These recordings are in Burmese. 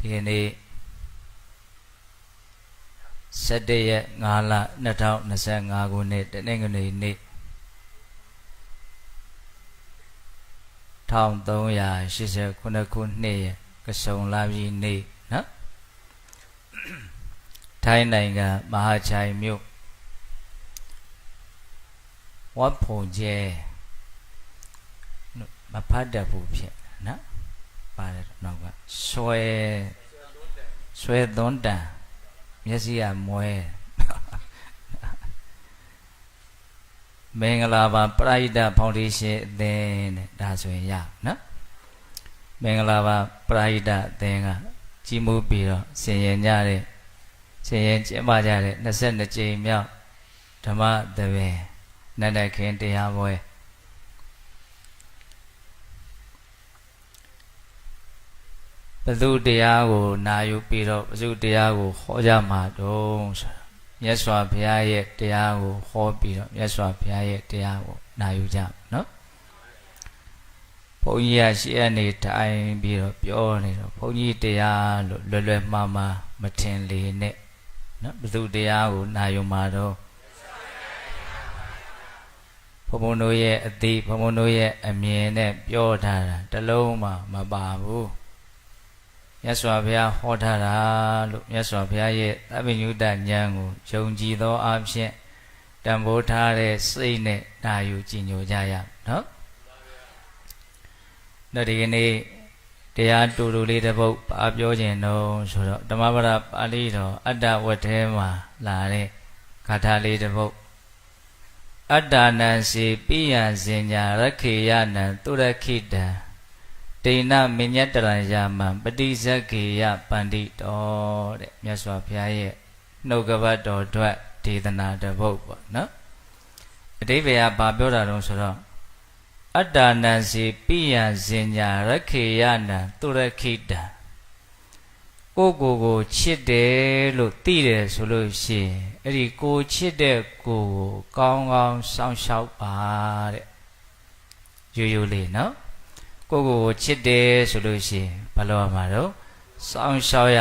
ဒီနေ့7 ရက် 5 လ 2025 ခုနှစ်တနင်္ဂနွေနေ့1389 ခုနှစ်ရဲ့ကစုံလာပြီနေ့နော်ထိုင်းနိုင်ငံမဟာချိုင်မြို့ဝတ်ဖုန်ကျဲမဖတ်တတ်ဘူးဖြစ်နော်ပါတယ်နောက်ကဆွဲသွန်းတန်မျက်စိကမွဲမင်္ဂလာပါပရိဒတ်ဖောင်ဒေးရှင်းအသင်းတဲ့ဒါဆိုရင်ရနော်မင်္ဂလာပါပရိဒတ်အသင်းကကြီးမှုပြီးတော့ဆင်ရင်ကြတဲ့ဆင်ရင်ကျင်းပကြတဲ့22ကြိမ်မြောက်ဓမ္မသဘင်နန္ဒခင်တရားပွဲဘုသူတရားကိုနာယူပြီးတော့ဘုသူတရားကိုဟောကြမှာတုံးဆိုမြတ်စွာဘုရားရဲ့တရားကိုဟောပြီးတော့မြတ်စွာဘုရားရဲ့တရားကိုနာယူကြနော်ဘုန်းကြီးကရှေ့အနေထိုင်ပြီးတော့ပြောနေတော့ဘုန်းကြီးတရားလို့လွယ်မှားမထင်လေနဲ့နော်ဘုသူတရားကိုနာယူမှာတော့ဘုံဘုံတို့ရဲ့အသိဘုံဘုံတို့ရဲ့အမြင်နဲ့ပြောထားတာတလုံးမှမပါဘူးမြတ်စွာဘုရားဟောထားတာလို့မြတ်စွာဘုရားရဲ့သဗ္ဗညုတဉာဏ်ကိုယုံကြည်သောအဖြစ်တန်ဖိုးထားတဲ့စိတ်နဲ့နာယူကြည်ညိုကြရနော်ဒီကနေ့တရားတူတူလေးတစ်ပုဒ်ပါပြောခြင်းတော့ဆိုတော့ဓမ္မပဒပါဠိတော်အတ္တဝတ္ထဲမှာလာတဲ့ဂါထာလေးတစ်ပုဒ်အတ္တနံစီပိယံစင်ညာရခေယနံတုရခိတံဒိဏမညတရံယာမံပฏิဇက္ခေယပန္တိတောတဲ့မြတ်စွာဘုရားရဲ့နှုတ်ကပတ်တော်အတွက်ဒေသနာတစ်ပုဒ်ပေါ့နော်အဓိပ္ပာယ်ကဘာပြောတာတုံးဆိုတော့အတ္တနံစီပိယံစင်ညာရခေယနံတုရခိတံကိုချစ်တယ်လို့သိတယ်ဆိုလို့ရှိရင်အဲ့ဒီကိုချစ်တဲ့ကိုကောင်းကောင်းစောင့်ရှောက်ပါတဲ့ရိုးရိုးလေးနော်ကိုချစ်တယ်ဆိုလို့ရှိရင်ဘာလို့ရမှာတော့စောင့်ရှောက်ရ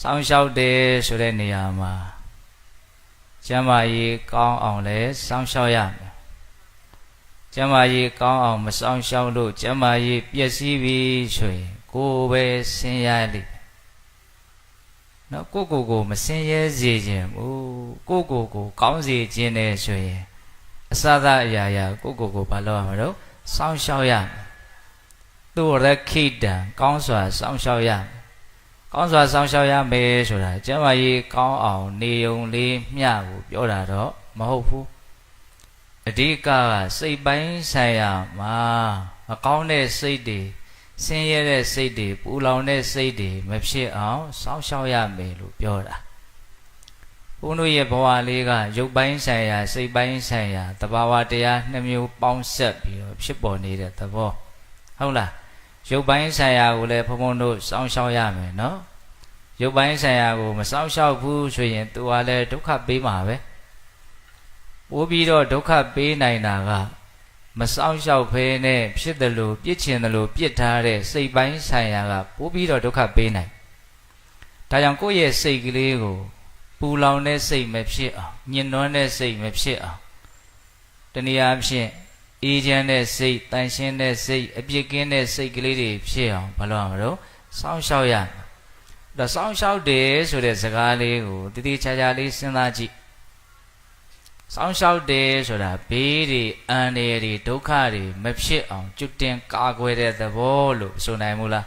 စောင့်ရှောက်တယ်ဆိုတဲ့နေရာမှာကျမ်းမာရေးကောင်းအောင်လဲစောင့်ရှောက်ရမယ်ကျမ်းမာရေးကောင်းအောင်မစောင့်ရှောက်လို့ကျမ်းမာရေးပျက်စီးပြီဆိုရင်ကိုယ်ပဲဆင်းရဲလိမ့်နော်ကိုမဆင်းရဲစေခြင်းဘူးကိုကောင်းစေခြင်းနဲ့ဆိုရင်အစသအရာရာကိုဘာလို့ရမှာတော့စောင့်ရှောက်ရမယ်သူရခိတံကောင်းစွာစောင့်ရှောက်ရမယ်ကောင်းစွာစောင့်ရှောက်ရမယ်ဆိုတာကျမ်းမာရေးကောင်းအောင်နေုံလေးမျှကိုပြောတာတော့မဟုတ်ဘူးအဓိကစိတ်ပိုင်းဆိုင်ရာမှာမကောင်းတဲ့စိတ်တွေဆင်းရဲတဲ့စိတ်တွေပူလောင်တဲ့စိတ်တွေမဖြစ်အောင်စောင့်ရှောက်ရမယ်လို့ပြောတာဘုန်းတို့ရဲ့ဘဝလေးကရုပ်ပိုင်းဆိုင်ရာစိတ်ပိုင်းဆိုင်ရာသဘာဝတရား2မျိုးပေါင်းဆက်ပြီးတော့ဖြစ်ပေါ်နေတဲ့သဘောဟုတ်လားရုပ်ပိုင်းဆိုင်ရာကိုလည်းဘုန်းတို့စောင့်ရှောက်ရမယ်နော်ရုပ်ပိုင်းဆိုင်ရာကိုမစောင့်ရှောက်ဘူးဆိုရင်သူကလည်းဒုက္ခပေးမှာပဲပိုးပြီးတော့ဒုက္ခပေးနိုင်တာကမစောင့်ရှောက်ဖဲနဲ့ဖြစ်တယ်လို့ပြစ်ချင်တယ်လို့ပြစ်ထားတဲ့စိတ်ပိုင်းဆိုင်ရာကပိုးပြီးတော့ဒုက္ခပေးနိုင်ဒါကြောင့်ကိုယ့်ရဲ့စိတ်ကလေးကိုပူလောင်တဲ့စိတ်မဖြစ်အောင်ညှဉ်းနှွမ်းတဲ့စိတ်မဖြစ်အောင်တနည်းအားဖြင့်အေးချမ်းတဲ့စိတ်တန်ရှင်းတဲ့စိတ်အပြစ်ကင်းတဲ့စိတ်ကလေးတွေဖြစ်အောင်ဘာလို့ရမလို့စောင့်ရှောက်ရမယ်ဒါစောင့်ရှောက်တယ်ဆိုတဲ့စကားလေးကိုတတိချာချာလေးစဉ်းစားကြည့်စောင့်ရှောက်တယ်ဆိုတာဘေးတွေအန္တရာယ်တွေဒုက္ခတွေမဖြစ်အောင်ကျွတ်တင်ကာကွယ်တဲ့သဘောလို့ဆိုနိုင်မို့လား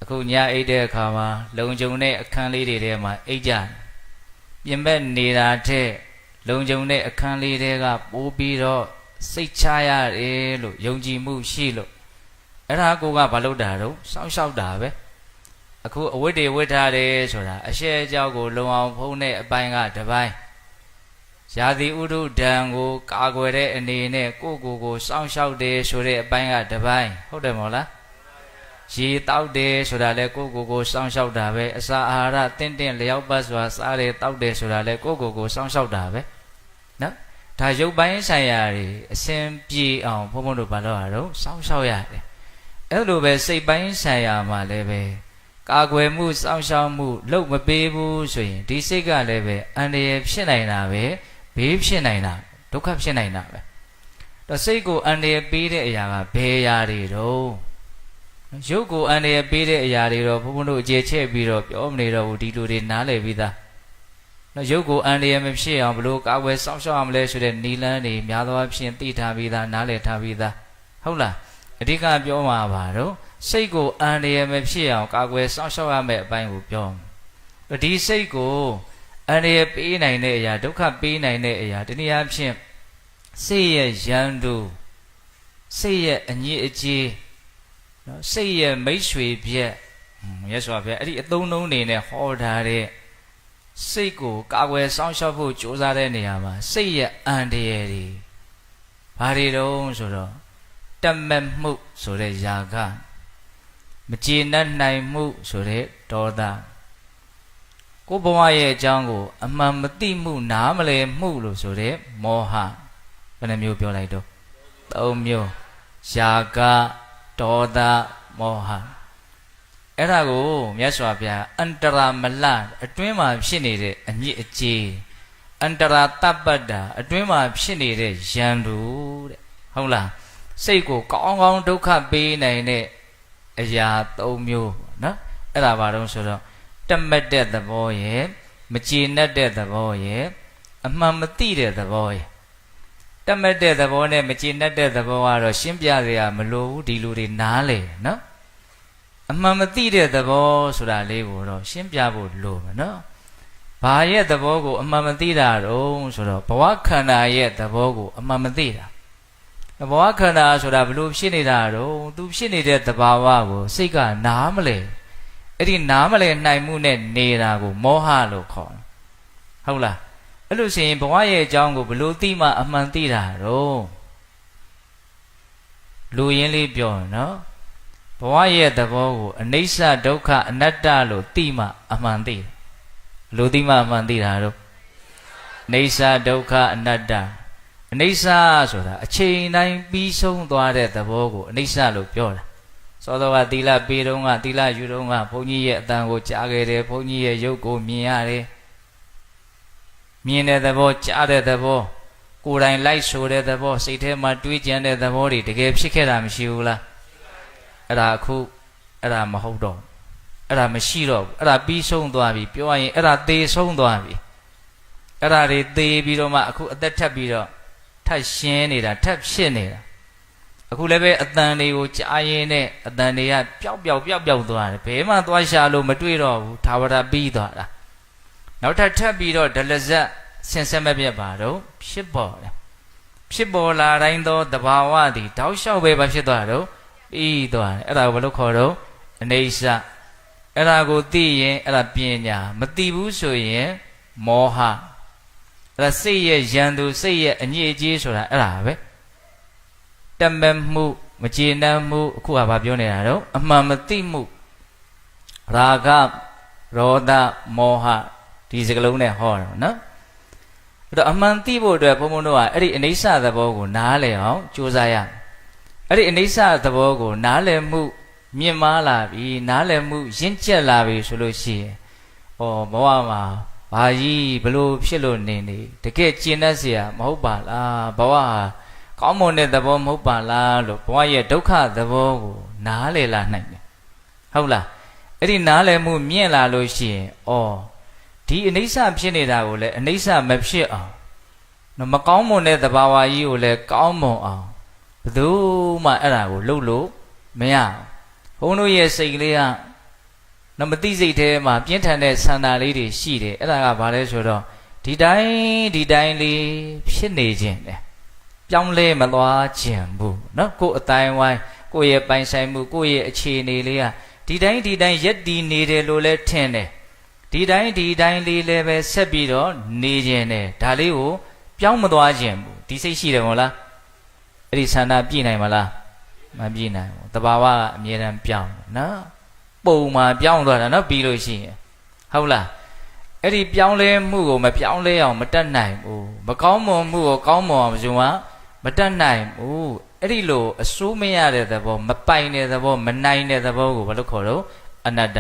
အခုညအိတ်တဲ့အခါမှာလုံခြုံတဲ့အခန်းလေးတွေထဲမှာအိတ်ကြပြင်ပနေတာထက်လုံခြုံတဲ့အခန်းလေးတွေကပိုးပြီးတော့စိတ်ချရတယ်လို့ယုံကြည်မှုရှိလို့အဲ့ဒါကိုကဘာလုပ်တာတော့စောင့်ရှောက်တာပဲအခုအဝတ်တွေဝတ်ထားတယ်ဆိုတာအရှက်အကြောက်ကိုလုံအောင်ဖုံးတဲ့အပိုင်းကတစ်ပိုင်းရာသီဥတုဒဏ်ကိုကာကွယ်တဲ့အနေနဲ့ကိုစောင့်ရှောက်တယ်ဆိုတဲ့အပိုင်းကတစ်ပိုင်းဟုတ်တယ်မို့လားရေတောက်တယ်ဆိုတာလဲကိုစောင့်ရှောက်တာပဲအစာအာဟာရတင့်လျောက်ပတ်စွာစားတယ်တောက်တယ်ဆိုတာလဲကိုစောင့်ရှောက်တာပဲနော်ဒါရုပ်ပိုင်းဆိုင်ရာတွေအစဉ်ပြေအောင်ဘုန်းဘုန်းတို့ဘာလို့ရတော့စောင့်ရှောက်ရတယ် အဲ့လိုပဲစိတ်ပိုင်းဆိုင်ရာမှာလည်းပဲကာကွယ်မှုစောင့်ရှောက်မှုလုပ်မပေးဘူးဆိုရင်ဒီစိတ်ကလည်းပဲအန္တရာယ်ဖြစ်နိုင်တာပဲဘေးဖြစ်နိုင်တာဒုက္ခဖြစ်နိုင်တာပဲတော့စိတ်ကိုအန္တရာယ်ပေးတဲ့အရာကဘယ်အရာတွေတော့ရုပ်ကိုအန္တရာယ်ပေးတဲ့အရာတွေတော့ဘုန်းဘုန်းတို့အကျေချဲ့ပြီးတော့ပြောမနေတော့ဘူးဒီလိုတွေနားလည်ပြီးသားနော်ရုပ်ကိုအန္တရာယ်မဖြစ်အောင်ဘလို့ကာကွယ်စောင့်ရှောက်အောင်မလဲဆိုတဲ့နီလန်းတွေများသောအားဖြင့်သိထားပြီးသားနားလည်ထားပြီးသားဟုတ်လားအဓိကပြောမှာပါတော့စိတ်ကိုအန္တရာယ်မဖြစ်အောင်ကာကွယ်စောင့်ရှောက်ရမယ့်အပိုင်းကိုပြောဒီစိတ်ကိုအန္တရာယ်ပေးနိုင်တဲ့အရာဒုက္ခပေးနိုင်တဲ့အရာတနည်းအားဖြင့်စိတ်ရဲ့ရန်သူစိတ်ရဲ့အညစ်အကြေးနော်စိတ်ရဲ့မိတ်ဆွေပြက်မြတ်စွာဘုရားအဲ့ဒီအသုံးနှုန်းတွေနဲ့ဟောထားတဲ့စိတ်ကိုကာကွယ်စောင့်ရှောက်ဖို့ကြိုးစားတဲ့နေရာမှာစိတ်ရဲ့အန္တရာယ်တွေဘာတွေတုံးဆိုတော့တမက်မှုဆိုတဲ့ຢာကမကျေနပ်နိုင်မှုဆိုတဲ့ဒေါသကိုယ်ဘဝရဲ့အကြောင်းကိုအမှန်မသိမှုနားမလည်မှုလို့ဆိုတဲ့မောဟဘယ်နှမျိုးပြောလိုက်တော့၃မျိုးຢာကဒေါသမောဟအဲ့ဒါကိုမြတ်စွာဘုရားအန္တရာမလအတွင်းမှာဖြစ်နေတဲ့အညစ်အကြေးအန္တရာတပ္ပတ္တာအတွင်းမှာဖြစ်နေတဲ့ယန္တုတဲ့ဟုတ်လားစိတ်ကိုကောင်းကောင်းဒုက္ခပေးနိုင်တဲ့အရာ၃မျိုးနော်အဲ့ဒါဘာလို့ဆိုတော့တမက်တဲ့သဘောရဲ့မကျေနပ်တဲ့သဘောရဲ့အမှန်မသိတဲ့သဘောရဲ့တမက်တဲ့သဘောနဲ့မကျေနပ်တဲ့သဘောကတော့ရှင်းပြရမလို့ဘူးဒီလူတွေနားလေနော်အမှန်မသိတဲ့သဘောဆိုတာလေးကိုတော့ရှင်းပြဖို့လိုမယ်နော်ဘာရဲ့သဘောကိုအမှန်မသိတာတော့ဆိုတော့ဘဝခန္ဓာရဲ့သဘောကိုအမှန်မသိတာဘဝခန္ဓာဆိုတာဘလို့ဖြစ်နေတာတော့သူဖြစ်နေတဲ့သဘာဝကိုစိတ်ကနားမလဲအဲ့ဒီနားမလဲနိုင်မှုနဲ့နေတာကိုမောဟလို့ခေါ်တယ်ဟုတ်လားအဲ့လိုဆိုရင်ဘဝရဲ့အကြောင်းကိုဘလို့သိမှအမှန်သိတာတော့လူရင်းလေးပြောရင်နော်ဘဝရဲ့သဘောကိုအနိစ္စဒုက္ခအနတ္တလို့သိမှအမှန်သိတယ်လူသိမှအမှန်သိတာတော့အနိစ္စဒုက္ခအနတ္တအနိစ္စဆိုတာအချိန်တိုင်းပြီးဆုံးသွားတဲ့သဘောကိုအနိစ္စလို့ပြောတာစောစောကသီလပေးတုန်းကသီလယူတုန်းကဘုန်းကြီးရဲ့အတန်ကိုကြားခဲ့တယ်ဘုန်းကြီးရဲ့ရုပ်ကိုမြင်ရတယ်မြင်တဲ့သဘောကြားတဲ့သဘောကိုယ်တိုင်လိုက်ဆိုတဲ့သဘောစိတ်ထဲမှာတွေးကြံတဲ့သဘောတွေတကယ်ဖြစ်ခဲ့တာမရှိဘူးလားအဲ့ဒါအခုအဲ့ဒါမဟုတ်တော့အဲ့ဒါမရှိတော့ဘူးအဲ့ဒါပြီးဆုံးသွားပြီပြောရရင်အဲ့ဒါသေဆုံးသွားပြီအဲ့ဒါတွေသေပြီးတော့မှအခုအသက်ထပ်ပြီးတော့ထပ်ရှင်းနေတာထပ်ဖြစ်နေတာအခုလည်းပဲအတန်တွေကိုကြားရင်နဲ့အတန်တွေကပျောက်သွားတယ်ဘယ်မှသွားရှာလို့မတွေ့တော့ဘူးသာဝရပြီးသွားတာနောက်ထပ်ပြီးတော့ဒလဇတ်ဆင်ဆက်မပြတ်ပါတော့ဖြစ်ပေါ်တယ်ဖြစ်ပေါ်လာတိုင်းသောတဘာဝသည်တောက်လျှောက်ပဲဖြစ်သွားတော့ပြီးသွားတယ်အဲ့ဒါကိုဘယ်လိုခေါ်တော့အနေဆာအဲ့ဒါကိုသိရင်အဲ့ဒါပညာမသိဘူးဆိုရင်မောဟအဲ့ဒါစိတ်ရဲ့ယန္တုစိတ်ရဲ့အညစ်အကြေးဆိုတာအဲ့ဒါပဲတမက်မှုမကျေနပ်မှုအခုကဘာပြောနေတာတော့အမှန်မသိမှုရာဂရောဒမောဟဒီစကလုံးနဲ့ဟောတယ်နော်အဲ့တော့အမှန်သိဖို့အတွက်ဘုန်းဘုန်းတို့ကအဲ့ဒီအနိစ္စသဘောကိုနားလည်အောင်ကြိုးစားရအဲ့ဒီအနိစ္စသဘောကိုနားလည်မှုမြင့်မားလာပြီနားလည်မှုရင့်ကျက်လာပြီဆိုလို့ရှိရင်ဘဝမှာဘာကြီးဘလို့ဖြစ်လို့နေတကယ်ကျင့်တတ်เสียမဟုတ်ပါလားဘဝဟာကောင်းမွန်တဲ့သဘောမဟုတ်ပါလားလို့ဘဝရဲ့ဒုက္ခသဘောကိုနားလည်လာနိုင်တယ်ဟုတ်လားအဲ့ဒီနားလည်မှုမြင့်လာလို့ရှိရင်ဒီအနိစ္စဖြစ်နေတာကိုလည်းအနိစ္စမဖြစ်အောင်မကောင်းမွန်တဲ့သဘာဝကြီးကိုလည်းကောင်းမွန်အောင်ဘယ်သူမှအဲ့ဒါကိုလုပ်လို့မရဘူးဘုန်းတို့ရဲ့စိတ်ကလေးကမသိစိတ်ထဲမှာပြင်းထန်တဲ့ဆန္ဒလေးတွေရှိတယ်အဲ့ဒါကဘာလဲဆိုတော့ဒီတိုင်းလေးဖြစ်နေခြင်းတယ်ပြောင်းလဲမသွားခြင်းဘူးเนาะကိုယ်အတိုင်းဝိုင်းကိုယ့်ရဲ့ပိုင်ဆိုင်မှုကိုယ့်ရဲ့အခြေအနေလေးကဒီတိုင်းရက်တည်နေတယ်လို့လည်းထင်တယ်ဒီတိုင်းလေးလည်းပဲဆက်ပြီးတော့နေခြင်းတယ်ဒါလေးကိုပြောင်းမသွားခြင်းဘူးဒီစိတ်ရှိတယ်မဟုတ်လားအဲ့ဒီဆန္ဒပြည့်နိုင်မလားမပြည့်နိုင်ဘူးတဘာဝကအမြဲတမ်းပြောင်းနော်ပုံမှာပြောင်းသွားတာနော်ပြီးလို့ရှိရင်ဟုတ်လားအဲ့ဒီပြောင်းလဲမှုကိုမပြောင်းလဲအောင်မတတ်နိုင်ဘူးမကောင်းမွန်မှုကိုကောင်းမွန်အောင်မစုံမတတ်နိုင်ဘူး အဲ့ဒီလိုအစိုးမရတဲ့သဘောမပိုင်တဲ့သဘောမနိုင်တဲ့သဘောကိုဘာလို့ခေါ်တော့အနတ္တ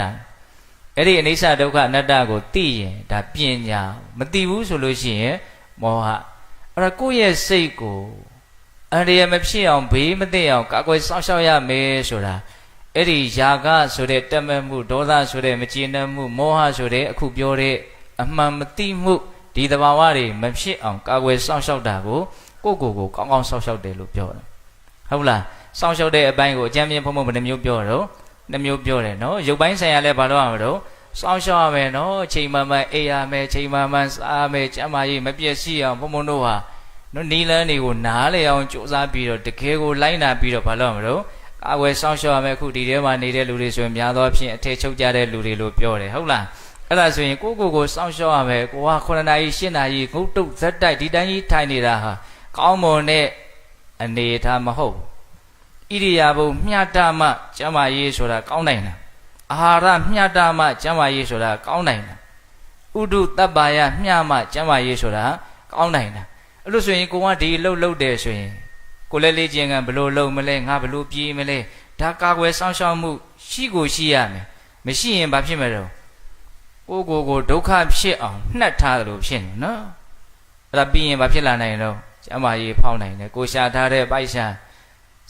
အဲ့ဒီအနိစ္စဒုက္ခအနတ္တကိုသိရင်ဒါပညာမသိဘူးဆိုလို့ရှိရင်မောဟအဲ့ဒါကိုယ့်ရဲ့စိတ်ကိုအန္တရာယ်မဖြစ်အောင်ဘေးမသိအောင်ကာကွယ်စောင့်ရှောက်ရမယ်ဆိုတာအဲ့ဒီຢာကဆိုတဲ့တက်မဲ့မှုဒေါသဆိုတဲ့မကျေနပ်မှုမောဟဆိုတဲ့အခုပြောတဲ့အမှန်မသိမှုဒီသဘာဝတွေမဖြစ်အောင်ကာကွယ်စောင့်ရှောက်တာကိုကိုယ့်ကိုယ်ကိုကောင်းကောင်းစောင့်ရှောက်တယ်လို့ပြောတယ်ဟုတ်လားစောင့်ရှောက်တဲ့အပိုင်းကိုအကျမ်းမြင်ဖုံဖုံဘယ်နှမျိုးပြောတော့နှမျိုးပြောတယ်နော်ရုပ်ပိုင်းဆိုင်ရာလဲဘာလို့ရမလို့စောင့်ရှောက်ရမယ်နော်ချိန်မှန်မှန်အေးရမယ်ချိန်မှန်မှန်စားမယ်ကျမ်းမာရေးမပြည့်စည်အောင်ဘုံဘုံတို့ဟာနော်နီလန်းတွေကိုနားလေအောင်ကြိုးစားပြီးတော့တကယ်ကိုလိုက်နာပြီးတော့ဘာလို့ရမလို့ကာကွယ်စောင့်ရှောက်ရမယ်အခုဒီထဲမှာနေတဲ့လူတွေဆိုရင်များသောအားဖြင့်အထည်ချုပ်ကြတဲ့လူတွေလို့ပြောတယ်ဟုတ်လားအဲ့ဒါဆိုရင်ကိုကိုစောင့်ရှောက်ရမယ်ကိုက9နာရီ10နာရီငုတ်တုတ်ဇက်တိုက်ဒီတိုင်းကြီးထိုင်နေတာဟာကောင်းမွန်တဲ့အနေထားမဟုတ်ဣရိယာပုမျှတမှကျမ်းမာရေးဆိုတာကောင်းနိုင်တာအာဟာရမျှတမှကျမ်းမာရေးဆိုတာကောင်းနိုင်တာဥဒုတပ္ပါယမျှမှကျမ်းမာရေးဆိုတာကောင်းနိုင်တာအဲ့လို့ဆိုရင်ကိုကဒီလှုပ်လှုပ်တယ်ဆိုရင်ကိုလည်းလေ့ကျင့်ကဘလို့လုံမလဲငါဘလို့ပြေးမလဲဒါကာကွယ်စောင့်ရှောက်မှုရှိကိုရှိရမယ်မရှိရင်ဘာဖြစ်မလဲကိုကိုဒုက္ခဖြစ်အောင်နှက်ထားတယ်လို့ဖြစ်နေနော်အဲ့ဒါပြီးရင်ဘာဖြစ်လာနိုင်တော့ကျမ်းမာရေးဖောင်းနိုင်တယ်ကိုရှာထားတဲ့ပိုက်ရှာ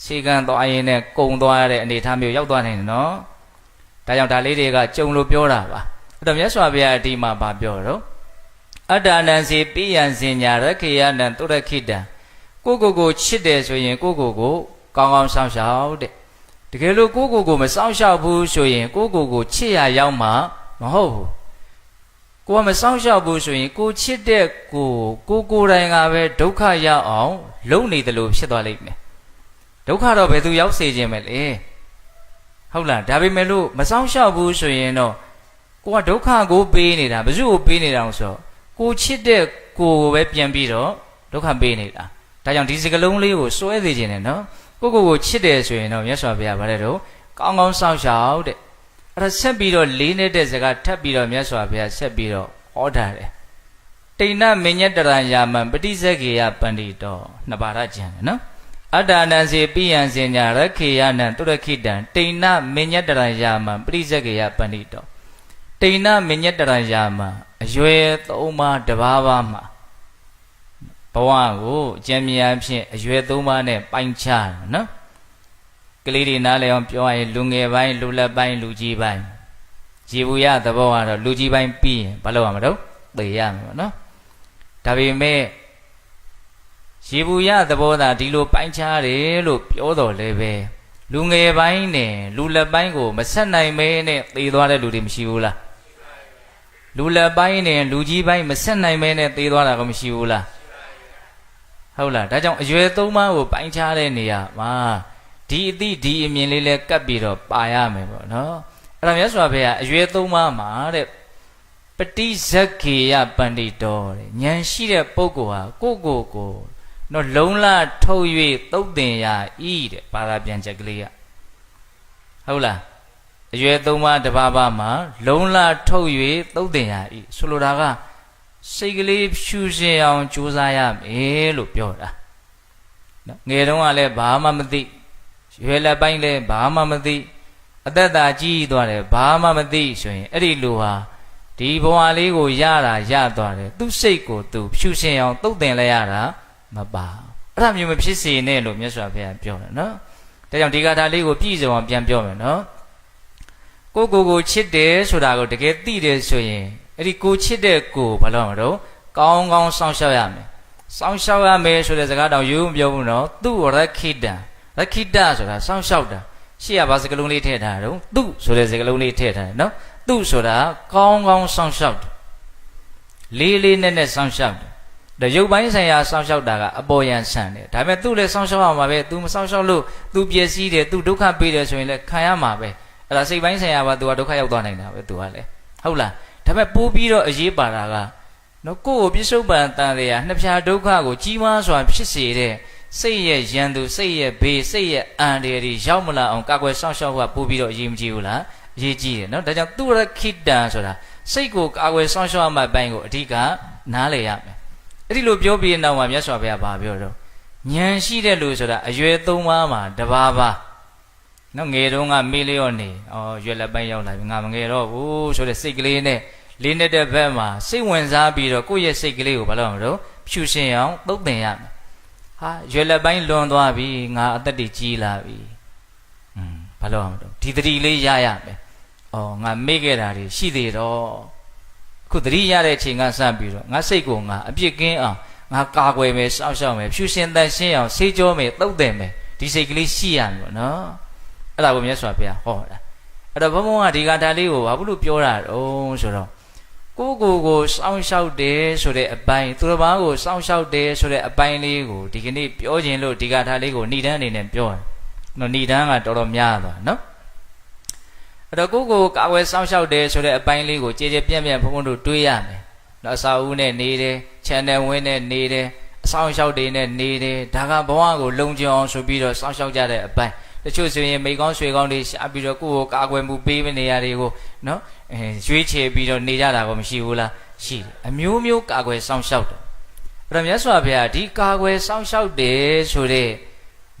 ခြေကံသွားရင်နဲ့ကုံသွားရတဲ့အနေအထားမျိုးရောက်သွားနိုင်တယ်နော်ဒါကြောင့်ဒါလေးတွေကကြုံလို့ပြောတာပါအဲ့တော့မြတ်စွာဘုရားအဒီမှာဗာပြောတော့အတ္တနံစီပိယံစင်ညာရခေယနံတုရခိတံကိုချစ်တယ်ဆိုရင်ကိုကောင်းကောင်းစောင့်ရှောက်တဲ့တကယ်လို့ကိုမစောင့်ရှောက်ဘူးဆိုရင်ကိုချစ်ရရောက်မှာမဟုတ်ဘူးကိုကမစောင့်ရှောက်ဘူးဆိုရင်ကိုချစ်တဲ့ကိုယ်တိုင်ကပဲဒုက္ခရောက်အောင်လုပ်နေတယ်လို့ဖြစ်သွားလိမ့်မယ်ဒုက္ခတော့ဘယ်သူရောက်စေခြင်းပဲလေဟုတ်လားဒါပေမဲ့လို့မစောင့်ရှောက်ဘူးဆိုရင်တော့ကိုကဒုက္ခကိုပေးနေတာဘယ်သူ့ကိုပေးနေတာအောင်ဆိုကိုချစ်တဲ့ကိုပဲပြန်ပြီးတော့ဒုက္ခပေးနေတာဒါကြောင့်ဒီစကလုံးလေးကိုစွဲသေးခြင်းနဲ့နော်ကိုချစ်တယ်ဆိုရင်တော့မြတ်စွာဘုရားဗါတဲ့တော့ကောင်းကောင်းစောင့်ရှောက်တဲ့အဲ့ဒါဆက်ပြီးတော့လေးနေတဲ့စကားထပ်ပြီးတော့မြတ်စွာဘုရားဆက်ပြီးတော့ဟောထားတယ်တိဏ္ဏမညတရံယာမံပฏิစက္ခေယပန္တိတောနှစ်ပါးရကျန်တယ်နော်အတ္တနံစေပိယံစင်ညာရခေယနံတုရခိတံတိဏ္ဏမညတရံယာမံပฏิစက္ခေယပန္တိတောတိဏ္ဏမညတရံယာမံအရွယ်သုံးပါးတစ်ပါးပါးမှာဘဝကိုအကျဉ်းများဖြင့်အရွယ်သုံးပါးနဲ့ပိုင်းခြားတယ်နော်ကလေးတွေနားလည်အောင်ပြောရရင်လူငယ်ပိုင်းလူလက်ပိုင်းလူကြီးပိုင်းဇေဘူရသဘောကတော့လူကြီးပိုင်းပြီးရင်ဘာလုပ်ရမလို့သိရမှာပေါ့နော်ဒါပေမဲ့ဇေဘူရသဘောသာဒီလိုပိုင်းခြားတယ်လို့ပြောတော်လဲပဲလူငယ်ပိုင်းနဲ့လူလက်ပိုင်းကိုမဆက်နိုင်မဲနဲ့သိသွားတဲ့လူတွေမရှိဘူးလားလူလက်ပိုင်းနဲ့လူကြီးပိုင်းမဆက်နိုင်မဲနဲ့သိသွားတာကမရှိဘူးလားဟုတ်လားဒါကြောင့်အရွယ်သုံးပါးကိုပိုင်းခြားတဲ့နေရာမှာဒီအသည့်ဒီအမြင်လေးလဲကပ်ပြီးတော့ပါရမယ်ပေါ့နော်အဲ့ဒါမြတ်စွာဘုရားအရွယ်သုံးပါးမှာတဲ့ပฏิဇက္ခေယပန္တိတောတဲ့ဉာဏ်ရှိတဲ့ပုဂ္ဂိုလ်ဟာကိုနော်လုံလထုတ်၍သုတ်သင်ရာဤတဲ့ဘာသာပြန်ချက်ကလေးကဟုတ်လားအရွယ်သုံးပါးတစ်ပါးပါးမှာလုံလထုတ်၍သုတ်သင်ရာဤဆိုလိုတာကစိတ်ကလေးဖြူစင်အောင်ကြိုးစားရမယ်လို့ပြောတာနော်ငယ်တုန်းကလည်းဘာမှမသိရွယ်လက်ပိုင်းလည်းဘာမှမသိအသက်သာကြီးသွားတယ်ဘာမှမသိဆိုရင်အဲ့ဒီလူဟာဒီဘဝလေးကိုရသွားတယ်သူ့စိတ်ကိုသူဖြူစင်အောင်သုတ်သင်လိုက်ရတာမပါအဲ့ဒါမျိုးမဖြစ်စေနဲ့လို့မြတ်စွာဘုရားပြောတယ်နော်ဒါကြောင့်ဒီဂါထာလေးကိုပြည့်စုံအောင်ပြန်ပြောမယ်နော်ကိုချစ်တယ်ဆိုတာကိုတကယ်သိတယ်ဆိုရင်အဲ့ဒီကိုချစ်တဲ့ကိုဘာလို့မလို့ကောင်းကောင်းစောင့်ရှောက်ရမယ်စောင့်ရှောက်ရမယ်ဆိုတဲ့စကားတောင်ရိုးမပြောဘူးနော်သူရခိတံရခိတဆိုတာစောင့်ရှောက်တာရှေ့ကဘာစကားလုံးလေးထည့်ထားတော့သူဆိုတဲ့စကားလုံးလေးထည့်ထားတယ်နော်သူဆိုတာကောင်းကောင်းစောင့်ရှောက်တယ်လေးနဲ့စောင့်ရှောက်တယ်ဒါရုပ်ပိုင်းဆိုင်ရာစောင့်ရှောက်တာကအပေါ်ယံဆန်တယ်ဒါပေမဲ့သူ့လည်းစောင့်ရှောက်ရမှာပဲ तू မစောင့်ရှောက်လို့ तू ပျက်စီးတယ် तू ဒုက္ခပေးတယ်ဆိုရင်လည်းခံရမှာပဲအဲ့ဒါစိတ်ပိုင်းဆိုင်ရာပါ तू ကဒုက္ခရောက်သွားနိုင်တာပဲ तू ကလည်းဟုတ်လားဒါပေမဲ့ပိုးပြီးတော့အရေးပါတာကနော်ကိုယ့်ကိုပြစ္ဆုတ်ပံတန်တရားနှစ်ဖြာဒုက္ခကိုကြီးမားစွာဖြစ်စေတဲ့စိတ်ရဲ့ရန်သူစိတ်ရဲ့ဘေးစိတ်ရဲ့အန္တရာယ်တွေရောက်မလာအောင်ကာကွယ်စောင့်ရှောက်ဖို့ပိုးပြီးတော့အရေးမကြီးဘူးလားအရေးကြီးတယ်နော်ဒါကြောင့်သူရခိတံဆိုတာစိတ်ကိုကာကွယ်စောင့်ရှောက်မှအပိုင်းကိုအဓိကနားလည်ရမယ်အဲ့ဒီလိုပြောပြီးနောက်မှာမြတ်စွာဘုရားဗာပြောတော့ ဉာဏ်ရှိတဲ့လူဆိုတာအရွယ်၃ပါးမှာတပါးပါနော်ငယ်တုန်းကမေးလျော့နေရွယ်လက်ပိုင်းရောက်လာပြီငါမငယ်တော့ဘူးဆိုတဲ့စိတ်ကလေးနဲ့လေးနေတဲ့ဘက်မှာစိတ်ဝင်စားပြီးတော့ကိုယ့်ရဲ့စိတ်ကလေးကိုဘာလို့မလို့ဖြူရှင်အောင်သုတ်သင်ရမယ်ဟာရွယ်လက်ပိုင်းလွန်သွားပြီငါအသက်တွေကြီးလာပြီဘာလို့မလို့ဒီသတိလေးရရမယ်ငါမေ့ခဲ့တာတွေရှိသေးတော့အခုသတိရတဲ့အချိန်ကစပြီးတော့ငါစိတ်ကိုငါအပြစ်ကင်းအောင်ငါကာကွယ်မယ်စောင့်ရှောက်မယ်ဖြူရှင်တန်ရှင်းအောင်ဆေးကြောမယ်သုတ်သင်မယ်ဒီစိတ်ကလေးရှိရမယ်ပေါ့နော်အဲ့ဒါကိုမြတ်စွာဘုရားဟောတာအဲ့တော့ဘုံဘုံကဒီကထာလေးကိုဘာလို့ပြောတာတုံးဆိုတော့ကိုစောင့်ရှောက်တယ်ဆိုတဲ့အပိုင်းသူတစ်ပါးကိုစောင့်ရှောက်တယ်ဆိုတဲ့အပိုင်းလေးကိုဒီကနေ့ပြောခြင်းလို့ဒီကထာလေးကိုဏိဒန်းအနေနဲ့ပြောတယ်နော်ဏိဒန်းကတော်တော်များသွားနော်အဲ့တော့ကိုကာဝယ်စောင့်ရှောက်တယ်ဆိုတဲ့အပိုင်းလေးကိုကြည်ကြည်ပြန့်ပြန့်ဘုံဘုံတို့တွေးရမယ်နော်အစာဦးနဲ့နေတယ်ခြံနဲ့ဝင်းနဲ့နေတယ်အဆောင်ရှောက်တွေနဲ့နေတယ်ဒါကဘဝကိုလုံခြုံအောင်ဆိုပြီးတော့စောင့်ရှောက်ကြတဲ့အပိုင်းတချို့ဆိုရင်မိကောင်းဆွေကောင်းတွေရှာပြီးတော့ကိုယ့်ကိုကာကွယ်မှုပေးနေရတွေကိုနော်ရွေးချယ်ပြီးတော့နေကြတာကိုမရှိဘူးလားရှိတယ်အမျိုးမျိုးကာကွယ်စောင့်ရှောက်တယ်အဲ့တော့မြတ်စွာဘုရားဒီကာကွယ်စောင့်ရှောက်တယ်ဆိုတဲ့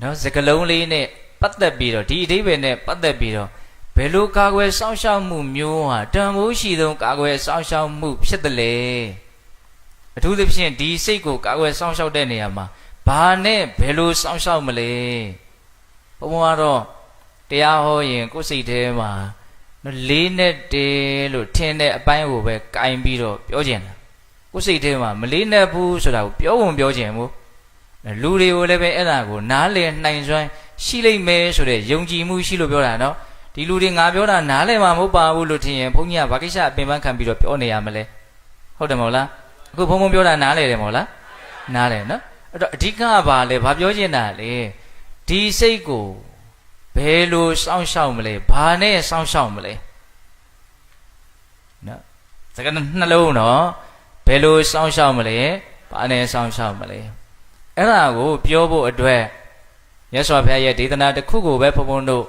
နော်စကလုံးလေးနဲ့ပတ်သက်ပြီးတော့ဒီအဓိပ္ပာယ်နဲ့ပတ်သက်ပြီးတော့ဘယ်လိုကာကွယ်စောင့်ရှောက်မှုမျိုးဟာတန်ဖိုးရှိဆုံးကာကွယ်စောင့်ရှောက်မှုဖြစ်တယ်လေအထူးသဖြင့်ဒီစိတ်ကိုကာကွယ်စောင့်ရှောက်တဲ့နေရာမှာဘာနဲ့ဘယ်လိုစောင့်ရှောက်မလဲဘုံကတော့တရားဟောရင်ကိုယ်စိတ်ထဲမှာလေးနဲ့တေလို့ထင်တဲ့အပိုင်းကိုပဲကင်ပြီးတော့ပြောကျင်တာကိုယ်စိတ်ထဲမှာမလေးနဲ့ဘူးဆိုတာကိုပြောဝင်ပြောကျင်ဘူးလူတွေကိုလည်းပဲအဲ့ဒါကိုနားလည်နှိုင်စွမ်းရှိလိမ့်မယ်ဆိုတဲ့ယုံကြည်မှုရှိလို့ပြောတာနော်ဒီလူတွေငါပြောတာနားလည်မှာမဟုတ်ပါဘူးလို့ထင်ရင်ဘုန်းကြီးကဘာကိစ္စအပင်ပန်းခံပြီးတော့ပြောနေရမလဲဟုတ်တယ်မဟုတ်လားအခုဘုံဘုံပြောတာနားလည်တယ်မဟုတ်လားနားလည်နော်အဲ့တော့အဓိကကဘာလဲဘာပြောချင်တာလဲဒီစိတ်ကိုဘယ်လိုစောင့်ရှောက်မလဲဘာနဲ့စောင့်ရှောက်မလဲနော်စကားနှလုံးနော်ဘယ်လိုစောင့်ရှောက်မလဲဘာနဲ့စောင့်ရှောက်မလဲအဲ့ဒါကိုပြောဖို့အတွက်မြတ်စွာဘုရားရဲ့ဒေသနာတစ်ခုကိုပဲဘုံဘုံတို့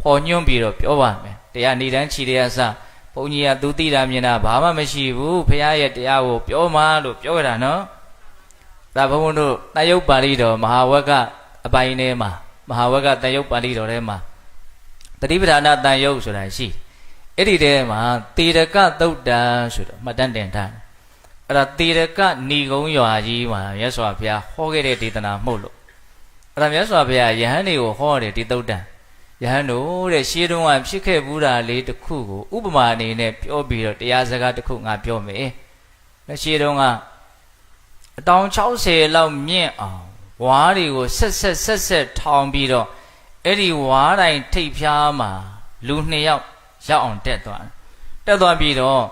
ပေါ်ညွှန်းပြီးတော့ပြောပါမယ်တရားဏိဒန်းချီတဲ့အစဘုန်းကြီးကသူသိတာမြင်တာဘာမှမရှိဘူးဘုရားရဲ့တရားကိုပြောမှလို့ပြောကြတာနော်ဒါဘုံဘုံတို့တန်ရုပ်ပါဠိတော်မဟာဝက်ကအပိုင်းထဲမှာမဟာဝက်ကတန်ရုပ်ပါဠိတော်ထဲမှာတတိပဌာနာတန်ရုပ်ဆိုတာရှိအဲ့ဒီထဲမှာတေရကသုတ်တံဆိုတော့မှတ်တမ်းတင်ထားအဲ့ဒါတေရကဏီကုံရွာကြီးမှာမြတ်စွာဘုရားဟောခဲ့တဲ့ဒေသနာမှုလို့အဲ့ဒါမြတ်စွာဘုရားယဟန်တွေကိုဟောတယ်ဒီသုတ်တံယဟန်တို့တဲ့ရှေးတုန်းကဖြစ်ခဲ့ဘူးတာလေးတစ်ခုကိုဥပမာအနေနဲ့ပြောပြီးတော့တရားစကားတစ်ခုငါပြောမယ်ရှေးတုန်းကအတောင်60လောက်မြင့်အောင်ဝါးတွေကိုဆက်ထောင်ပြီးတော့အဲ့ဒီဝါးတိုင်းထိပ်ဖျားမှာလူ2ယောက်ရောက်အောင်တက်သွားပြီးတော့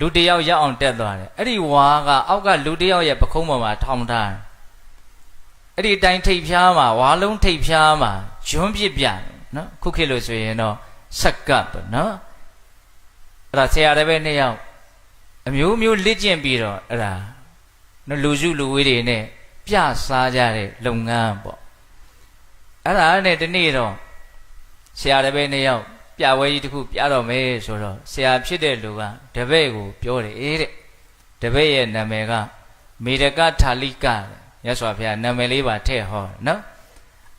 လူ1ယောက်ရောက်အောင်တက်သွားတယ်အဲ့ဒီဝါးကအောက်ကလူ1ယောက်ရဲ့ပခုံးပေါ်မှာထောင်ထားတယ်အဲ့ဒီတိုင်းထိပ်ဖျားမှာဝါးလုံးထိပ်ဖျားမှာဂျွန်းပြစ်ပြနော်ခုခေတ်လို့ဆိုရင်တော့ဆက်ကပ်ပေါ့နော်အဲ့ဒါဆရာတစ်ပည့်2ယောက်အမျိုးမျိုးလက်ကျင့်ပြီးတော့အဲ့ဒါနော်လူစုလူဝေးတွေနဲ့ပြစားကြတဲ့လုပ်ငန်းပေါ့အဲ့ဒါနဲ့ဒီနေ့တော့ဆရာတစ်ပည့်2ယောက်ပြပွဲကြီးတစ်ခုပြတော့မယ်ဆိုတော့ဆရာဖြစ်တဲ့လူကတပည့်ကိုပြောတယ်တဲ့တပည့်ရဲ့နာမည်ကမေတကထာလိကမြတ်စွာဘုရားနာမည်လေးပါထည့်ဟောနော်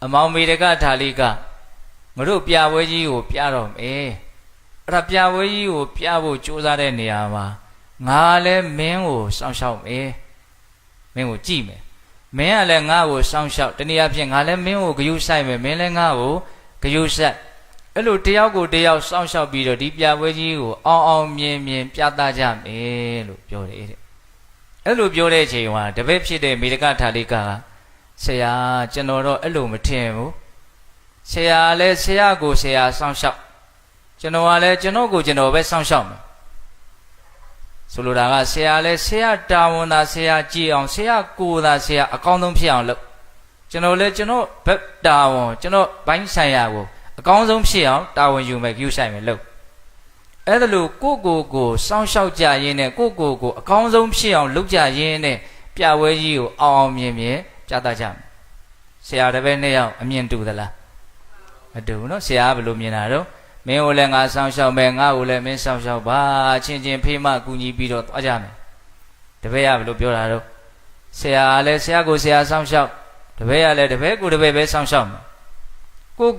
အမောင်မေတကထာလိကငါတို့ပြပွဲကြီးကိုပြတော့မယ်အဲ့ဒါပြပွဲကြီးကိုပြဖို့ကြိုးစားတဲ့နေရာမှာငါလည်းမင်းကိုစောင့်ရှောက်မယ်မင်းကိုကြည့်မယ်မင်းကလည်းငါ့ကိုစောင့်ရှောက်တနည်းအားဖြင့်ငါလည်းမင်းကိုဂရုစိုက်မယ်မင်းလည်းငါ့ကိုဂရုစိုက်အဲ့လိုတယောက်ကိုတယောက်စောင့်ရှောက်ပြီးတော့ဒီပြပွဲကြီးကိုအောင်မြင်ပြသကြမယ်လို့ပြောတယ်တဲ့အဲ့လိုပြောတဲ့အချိန်မှာတပည့်ဖြစ်တဲ့မေတကထာလိကဆရာကျွန်တော်တော့အဲ့လိုမထင်ဘူးဆရာလည်းဆရာကိုဆရာစောင့်ရှောက်ကျွန်တော်ကလည်းကျွန်တော်ကိုကျွန်တော်ပဲစောင့်ရှောက်မယ်ဆိုလိုတာကဆရာလည်းဆရာတာဝန်သာဆရာကြည်အောင်ဆရာကိုသာဆရာအကောင်းဆုံးဖြစ်အောင်လုပ်ကျွန်တော်လည်းကျွန်တော်ဘက်တာဝန်ကျွန်တော်ဘိုင်းဆိုင်ရာကိုအကောင်းဆုံးဖြစ်အောင်တာဝန်ယူမယ်ဂရုစိုက်မယ်လုပ်အဲ့ဒါလို့ကိုစောင့်ရှောက်ကြရင်းနဲ့ကိုအကောင်းဆုံးဖြစ်အောင်လုပ်ကြရင်းနဲ့ပြပွဲကြီးကိုအောင်မြင်ပြသကြမယ်ဆရာတစ်ပည့်2ယောက်အမြင်တူသလားမတူဘူးနော်ဆရာကဘယ်လိုမြင်တာတော့မင်းကိုလည်းငါစောင့်ရှောက်မယ်ငါ့ကိုလည်းမင်းစောင့်ရှောက်ပါချင်းဖေးမကူညီပြီးတော့သွားကြမယ်တပည့်ကဘယ်လိုပြောတာတော့ဆရာလည်းဆရာကိုဆရာစောင့်ရှောက် တပည့်ရလဲတပည့်ကိုတပည့်ပဲစောင့်ရှောက်မယ်ကို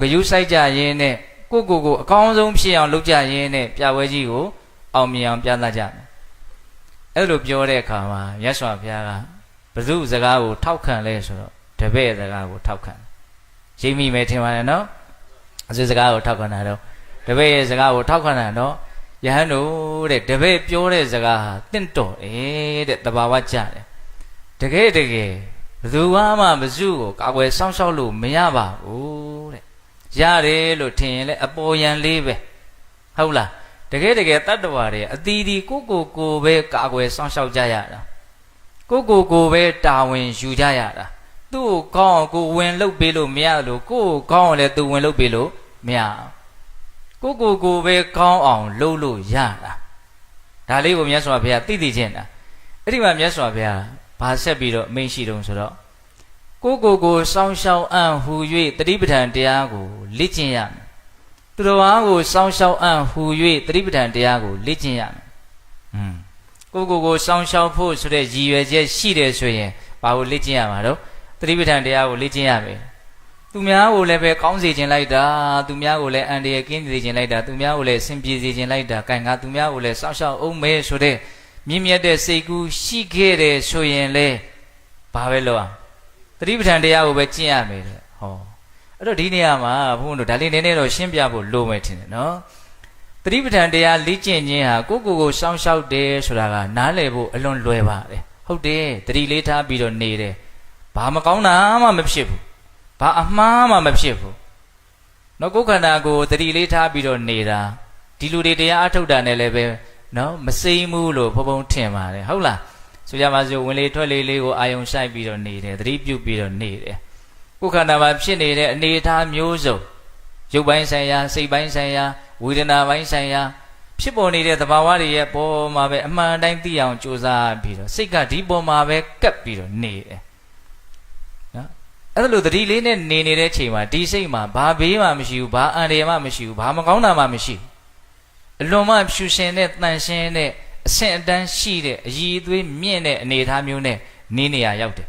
ဂယုစိုက်ကြရင်းနဲ့ကိုအကောင်းဆုံးဖြစ်အောင်လုပ်ကြရင်းနဲ့ပြပွဲကြီးကိုအောင်မြင်အောင်ပြသကြမယ်အဲ့လိုပြောတဲ့အခါမှာမြတ်စွာဘုရားကဘု து စကားကိုထောက်ခံလဲဆိုတော့တပည့်စကားကိုထောက်ခံရိပ်မိမယ်ထင်ပါတယ်နော်အစွဲစကားကိုထောက်ခံတာတော့တပည့်ရဲ့စကားကိုထောက်ခံတာတော့ယဟန်တို့တဲ့တပည့်ပြောတဲ့စကားဟာတင့်တော်တဲ့တဘာဝကျတယ်တကယ်ဘယ်သူမှမစုကိုကာကွယ်စောင့်ရှောက်လို့မရပါဘူးတဲ့ရတယ်လို့ထင်ရင်လည်းအပေါ်ယံလေးပဲဟုတ်လားတကယ်တတ်တော်တွေအတီးဒီကိုပဲကာကွယ်စောင့်ရှောက်ကြရတာကိုပဲတာဝန်ယူကြရတာသူ့ကိုကောင်းအောင်ကိုဝင်လုပ်ပေးလို့မရလို့ကိုကောင်းအောင်လည်းသူဝင်လုပ်ပေးလို့မရကိုပဲကောင်းအောင်လုပ်လို့ရတာဒါလေးကိုမြတ်စွာဘုရားသိချင်းတာအဲ့ဒီမှာမြတ်စွာဘုရားဘာဆက်ပြီးတော့အမိန့်ရှိတုံးဆိုတော့ကိုစောင်းရှောင်းအံ့ဟူ၍တတိပဋ္ဌာန်တရားကိုလေ့ကျင့်ရမယ်သူတော်ဘာကိုစောင်းရှောင်းအံ့ဟူ၍တတိပဋ္ဌာန်တရားကိုလေ့ကျင့်ရမယ်ကိုစောင်းရှောင်းဖို့ဆိုတဲ့ရည်ရွယ်ချက်ရှိတယ်ဆိုရင်ဘာကိုလေ့ကျင့်ရမှာတော့တတိပဋ္ဌာန်တရားကိုလေ့ကျင့်ရမယ်သူများကိုလည်းပဲကောင်းစေခြင်းလိုက်တာသူများကိုလည်းအန္တရာယ်ကင်းစေခြင်းလိုက်တာသူများကိုလည်းအဆင်ပြေစေခြင်းလိုက်တာကဲငါသူများကိုလည်းစောင့်ရှောက်အောင်မဲဆိုတဲ့မြင့်မြတ်တဲ့စိတ်ကူးရှိခဲ့တယ်ဆိုရင်လေဘာပဲလို့အောင်တတိပဋ္ဌာန်တရားကိုပဲကျင့်ရမယ်တဲ့ဟောအဲ့တော့ဒီနေရာမှာဘုန်းတို့ဒါလေးနည်းနည်းတော့ရှင်းပြဖို့လိုမယ်ထင်တယ်နော်တတိပဋ္ဌာန်တရားလေ့ကျင့်ခြင်းဟာကိုစောင့်ရှောက်တယ်ဆိုတာကနားလည်ဖို့အလွန်လွယ်ပါတယ်ဟုတ်တယ်တတိလေးထားပြီးတော့နေတယ်ဘာမကောင်းတာမှမဖြစ်ဘူးဘာအမှားမှမဖြစ်ဘူးနော်ကိုယ်ခန္ဓာကိုတတိလေးထားပြီးတော့နေတာဒီလူတွေတရားအထုတ်တာနဲ့လည်းပဲနော်မစိမ့်ဘူးလို့ဘုံထင်ပါတယ်ဟုတ်လားဆိုကြပါစို့ဝင်လေထွက်လေလေးကိုအာယုံဆိုင်ပြီးတော့နေတယ်သတိပြုပြီးတော့နေတယ်ကိုယ်ခန္ဓာမှာဖြစ်နေတဲ့အနေအထားမျိုးစုံရုပ်ပိုင်းဆိုင်ရာစိတ်ပိုင်းဆိုင်ရာဝေဒနာပိုင်းဆိုင်ရာဖြစ်ပေါ်နေတဲ့သဘာဝတွေရဲ့ပေါ်မှာပဲအမှန်တိုင်းသိအောင်ကြိုးစားပြီးတော့စိတ်ကဒီပေါ်မှာပဲကပ်ပြီးတော့နေတယ်နော်အဲ့လိုသတိလေးနဲ့နေနေတဲ့ချိန်မှာဒီစိတ်မှာဘာဘေးမှမရှိဘူးဘာအန္တရာယ်မှမရှိဘူးဘာမကောင်းတာမှမရှိဘူးအလွန်မှဖြူရှင်တဲ့တန်ရှင်းတဲ့အဆင့်အတန်းရှိတဲ့အရည်အသွေးမြင့်တဲ့အနေအထားမျိုးနဲ့နေရရောက်တယ်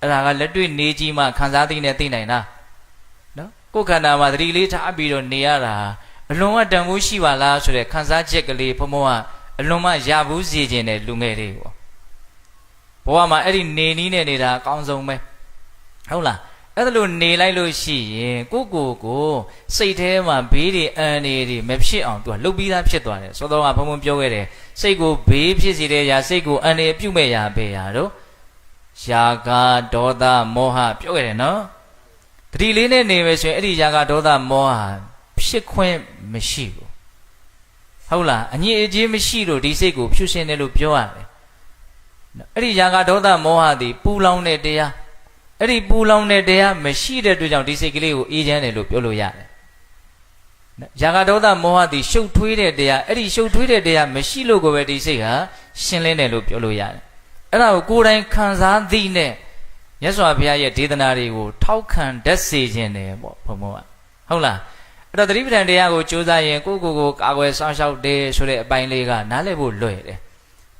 အဲ့ဒါကလက်တွေ့နေကြီးမှခံစားသိနေသိနိုင်တာနော်ကိုယ်ခန္ဓာမှာသတိလေးထားပြီးတော့နေရတာအလွန်ကတန်ဖိုးရှိပါလားဆိုတဲ့ခံစားချက်ကလေးဘုံကအလွန်မှရဘူးစီခြင်းတဲ့လူငယ်လေးပေါ့ဘဝမှာအဲ့ဒီနေနီးနဲ့နေတာအကောင်းဆုံးပဲဟုတ်လားအဲ့ဒါလို့နေလိုက်လို့ရှိရင်ကိုစိတ်ထဲမှာဘေးတွေအန္တရာယ်တွေမဖြစ်အောင်သူကလှုပ်ပြီးသားဖြစ်သွားတယ်စောစောကဘုံပြောခဲ့တယ်စိတ်ကိုဘေးဖြစ်စေတဲ့ຢာစိတ်ကိုအန္တရာယ်ပြုမဲ့ຢာပဲຢာတော့ယာကဒေါသမောဟပြောခဲ့တယ်နော်တတိလေးနဲ့နေမယ်ဆိုရင်အဲ့ဒီယာကဒေါသမောဟဖြစ်ခွင့်မရှိဘူးဟုတ်လားအငြိအကျေးမရှိလို့ဒီစိတ်ကိုဖြူရှင်တယ်လို့ပြောရတယ်အဲ့ဒီယာကဒေါသမောဟသည်ပူလောင်တဲ့တရားအဲ့ဒီပူလောင်တဲ့တရားမရှိတဲ့အတွက်ကြောင့်ဒီစိတ်ကလေးကိုအေးချမ်းတယ်လို့ပြောလို့ရတယ်ယာကဒေါသမောဟသည်ရှုပ်ထွေးတဲ့တရားအဲ့ဒီရှုပ်ထွေးတဲ့တရားမရှိလို့ကိုပဲဒီစိတ်ဟာရှင်းလင်းတယ်လို့ပြောလို့ရတယ်အဲ့ဒါကိုကိုယ်တိုင်ခံစားသိနဲ့မြတ်စွာဘုရားရဲ့ဒေသနာတွေကိုထောက်ခံတတ်စေခြင်းတယ်ပေါ့ဘုံဘုံကဟုတ်လားအဲ့တော့သတိပဋ္ဌာန်တရားကိုကြိုးစားရင်ကိုကာကွယ်စောင့်ရှောက်တယ်ဆိုတဲ့အပိုင်းလေးကနားလည်ဖို့လွယ်တယ်